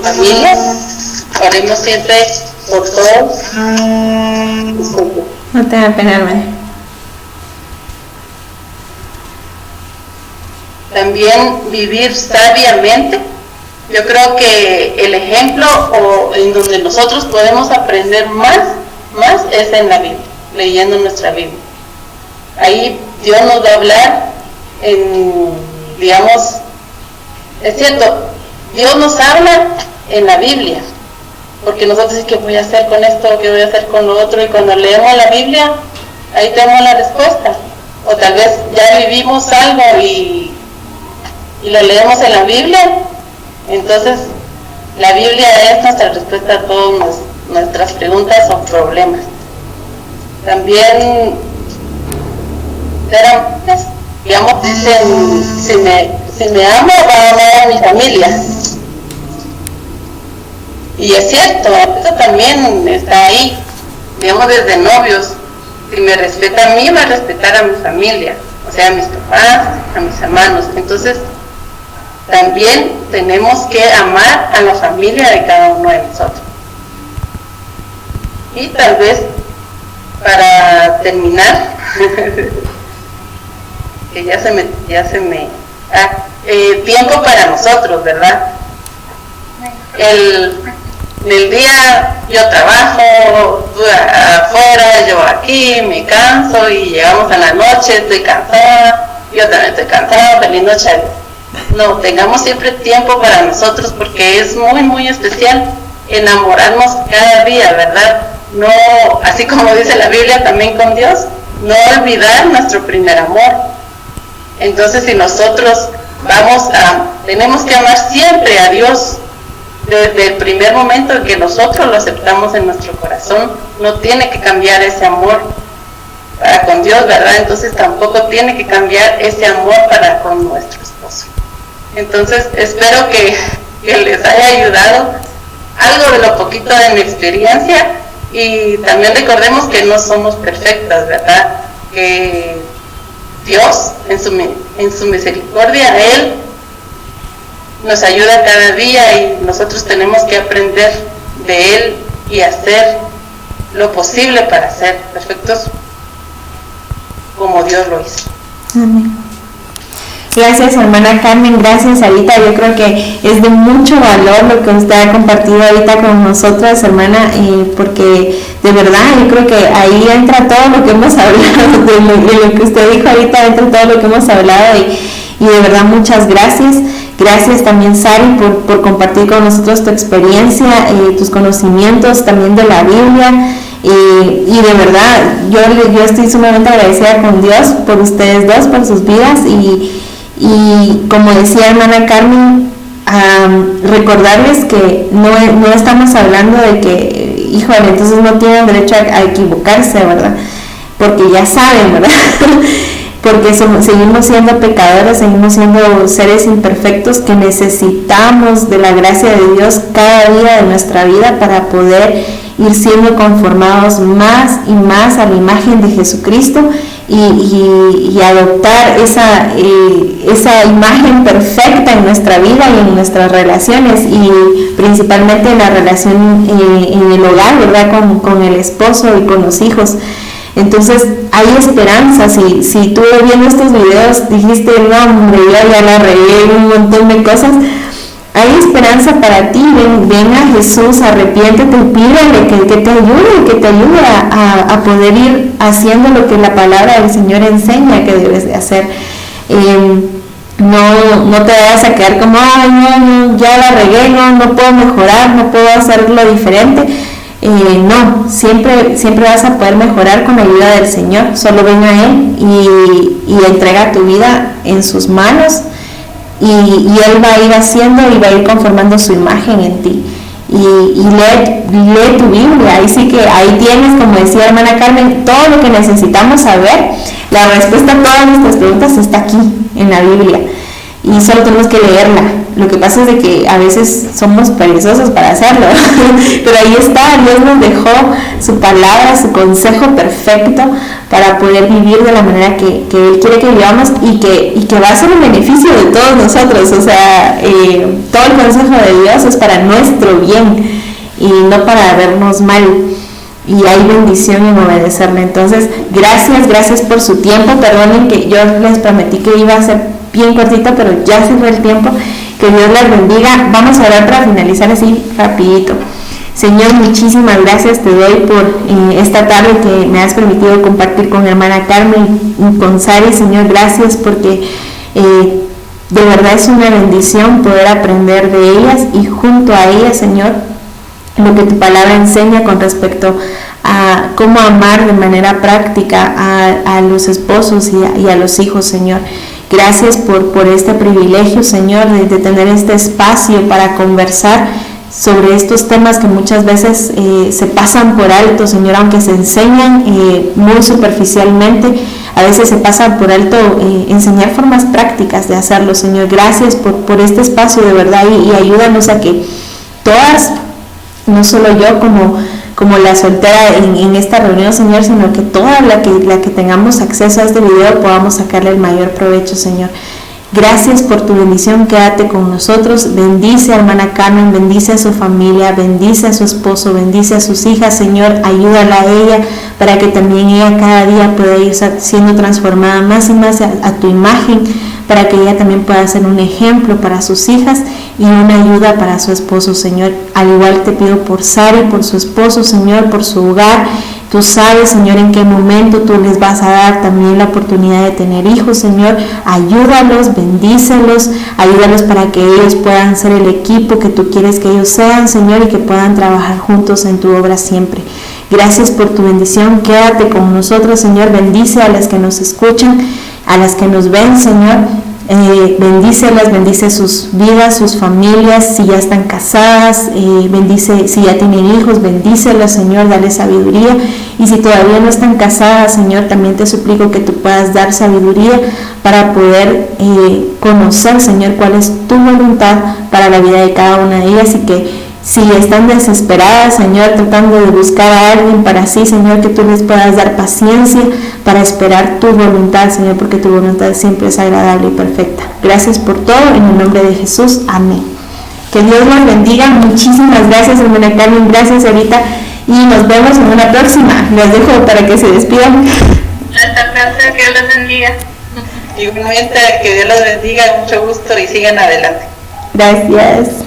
familia, oremos siempre por todos. Disculpe.
No te da pena, hermana.
También vivir sabiamente. Yo creo que el ejemplo o en donde nosotros podemos aprender más es en la Biblia, leyendo nuestra Biblia. Ahí Dios nos va a hablar digamos, es cierto, Dios nos habla en la Biblia, porque nosotros decimos, ¿qué voy a hacer con esto? ¿Qué voy a hacer con lo otro? Y cuando leemos la Biblia, ahí tenemos la respuesta. O tal vez ya vivimos algo y lo leemos en la Biblia. Entonces, la Biblia es nuestra respuesta a todas nuestras preguntas o problemas. También, digamos, dicen, si me amo, va a amar a mi familia. Y es cierto, eso también está ahí, digamos, desde novios. Si me respeta a mí, va a respetar a mi familia, o sea, a mis papás, a mis hermanos. Entonces, también tenemos que amar a la familia de cada uno de nosotros. Y tal vez, para terminar, que tiempo para nosotros, ¿verdad? En el día yo trabajo, tú afuera, yo aquí, me canso y llegamos a la noche, estoy cansada, yo también estoy cansada, feliz noche. No, tengamos siempre tiempo para nosotros porque es muy, muy especial enamorarnos cada día, ¿verdad? No, así como dice la Biblia también con Dios, no olvidar nuestro primer amor. Entonces, si nosotros tenemos que amar siempre a Dios, desde el primer momento en que nosotros lo aceptamos en nuestro corazón, no tiene que cambiar ese amor para con Dios, ¿verdad? Entonces tampoco tiene que cambiar ese amor para con nuestro esposo. Entonces espero que les haya ayudado algo de lo poquito de mi experiencia, y también recordemos que no somos perfectas, ¿verdad? Que Dios en su misericordia, Él nos ayuda cada día y nosotros tenemos que aprender de Él y hacer lo posible para ser perfectos como Dios lo hizo.
Amén. Gracias, hermana Carmen, gracias, Sarita. Yo creo que es de mucho valor lo que usted ha compartido ahorita con nosotras, hermana, porque de verdad yo creo que ahí entra todo lo que hemos hablado, de lo que usted dijo ahorita, entra todo lo que hemos hablado, y de verdad muchas gracias. Gracias también, Sari, por compartir con nosotros tu experiencia, tus conocimientos también de la Biblia. Y de verdad, yo estoy sumamente agradecida con Dios por ustedes dos, por sus vidas. Y como decía hermana Carmen, recordarles que no estamos hablando de que, híjole, entonces no tienen derecho a equivocarse, ¿verdad? Porque ya saben, ¿verdad? Porque seguimos siendo pecadores, seguimos siendo seres imperfectos que necesitamos de la gracia de Dios cada día de nuestra vida para poder ir siendo conformados más y más a la imagen de Jesucristo y adoptar esa imagen perfecta en nuestra vida y en nuestras relaciones, y principalmente en la relación en el hogar, ¿verdad? Con el esposo y con los hijos. Entonces hay esperanza. Si tú viendo estos videos dijiste, no hombre, yo ya la regué un montón de cosas, hay esperanza para ti. Ven a Jesús, arrepiéntete y pídele que te ayude a poder ir haciendo lo que la palabra del Señor enseña que debes de hacer. No te vayas a quedar como, ay, no, ya la regué, no puedo mejorar, no puedo hacerlo diferente. No, siempre vas a poder mejorar con la ayuda del Señor. Solo ven a Él y entrega tu vida en sus manos, y Él va a ir haciendo y va a ir conformando su imagen en ti. Y lee tu Biblia. Ahí sí que ahí tienes, como decía hermana Carmen, todo lo que necesitamos saber. La respuesta a todas nuestras preguntas está aquí en la Biblia, y solo tenemos que leerla Lo que pasa es de que a veces somos perezosos para hacerlo, pero ahí está, Dios nos dejó su palabra, su consejo perfecto para poder vivir de la manera que Él quiere que vivamos y que va a ser un beneficio de todos nosotros. O sea, todo el consejo de Dios es para nuestro bien y no para vernos mal. Y hay bendición en obedecerle. Entonces, gracias por su tiempo. Perdonen que yo les prometí que iba a ser bien cortito, pero ya se fue el tiempo. Que Dios les bendiga. Vamos a orar para finalizar así rapidito. Señor, muchísimas gracias te doy por esta tarde que me has permitido compartir con hermana Carmen y con Sari. Señor, gracias porque de verdad es una bendición poder aprender de ellas y junto a ellas, Señor, lo que tu palabra enseña con respecto a cómo amar de manera práctica a los esposos y a los hijos, Señor. Gracias por este privilegio, Señor, de tener este espacio para conversar sobre estos temas que muchas veces se pasan por alto, Señor, aunque se enseñan muy superficialmente, a veces se pasan por alto enseñar formas prácticas de hacerlo, Señor. Gracias por este espacio de verdad y ayúdanos a que todas, no solo yo como la soltera en esta reunión, Señor, sino que toda la que tengamos acceso a este video podamos sacarle el mayor provecho, Señor. Gracias por tu bendición, quédate con nosotros, bendice a hermana Carmen, bendice a su familia, bendice a su esposo, bendice a sus hijas, Señor, ayúdala a ella para que también ella cada día pueda ir siendo transformada más y más a tu imagen, para que ella también pueda ser un ejemplo para sus hijas y una ayuda para su esposo, Señor. Al igual te pido por Sari, por su esposo, Señor, por su hogar. Tú sabes, Señor, en qué momento tú les vas a dar también la oportunidad de tener hijos, Señor. Ayúdalos, bendícelos, ayúdalos para que ellos puedan ser el equipo que tú quieres que ellos sean, Señor, y que puedan trabajar juntos en tu obra siempre. Gracias por tu bendición, quédate con nosotros, Señor. Bendice a las que nos escuchan, a las que nos ven, Señor. Bendícelas, bendice sus vidas, sus familias, si ya están casadas, bendice si ya tienen hijos, bendícelas, Señor, dale sabiduría, y si todavía no están casadas, Señor, también te suplico que tú puedas dar sabiduría para poder conocer, Señor, cuál es tu voluntad para la vida de cada una de ellas, y que si están desesperadas, Señor, tratando de buscar a alguien para sí, Señor, que tú les puedas dar paciencia para esperar tu voluntad, Señor, porque tu voluntad siempre es agradable y perfecta. Gracias por todo, en el nombre de Jesús, amén. Que Dios los bendiga, muchísimas gracias, hermana Carmen, gracias ahorita, y nos vemos en una próxima. Les dejo para que se despidan.
Hasta pronto, que Dios los bendiga.
Igualmente, que Dios los bendiga, mucho gusto y sigan adelante.
Gracias.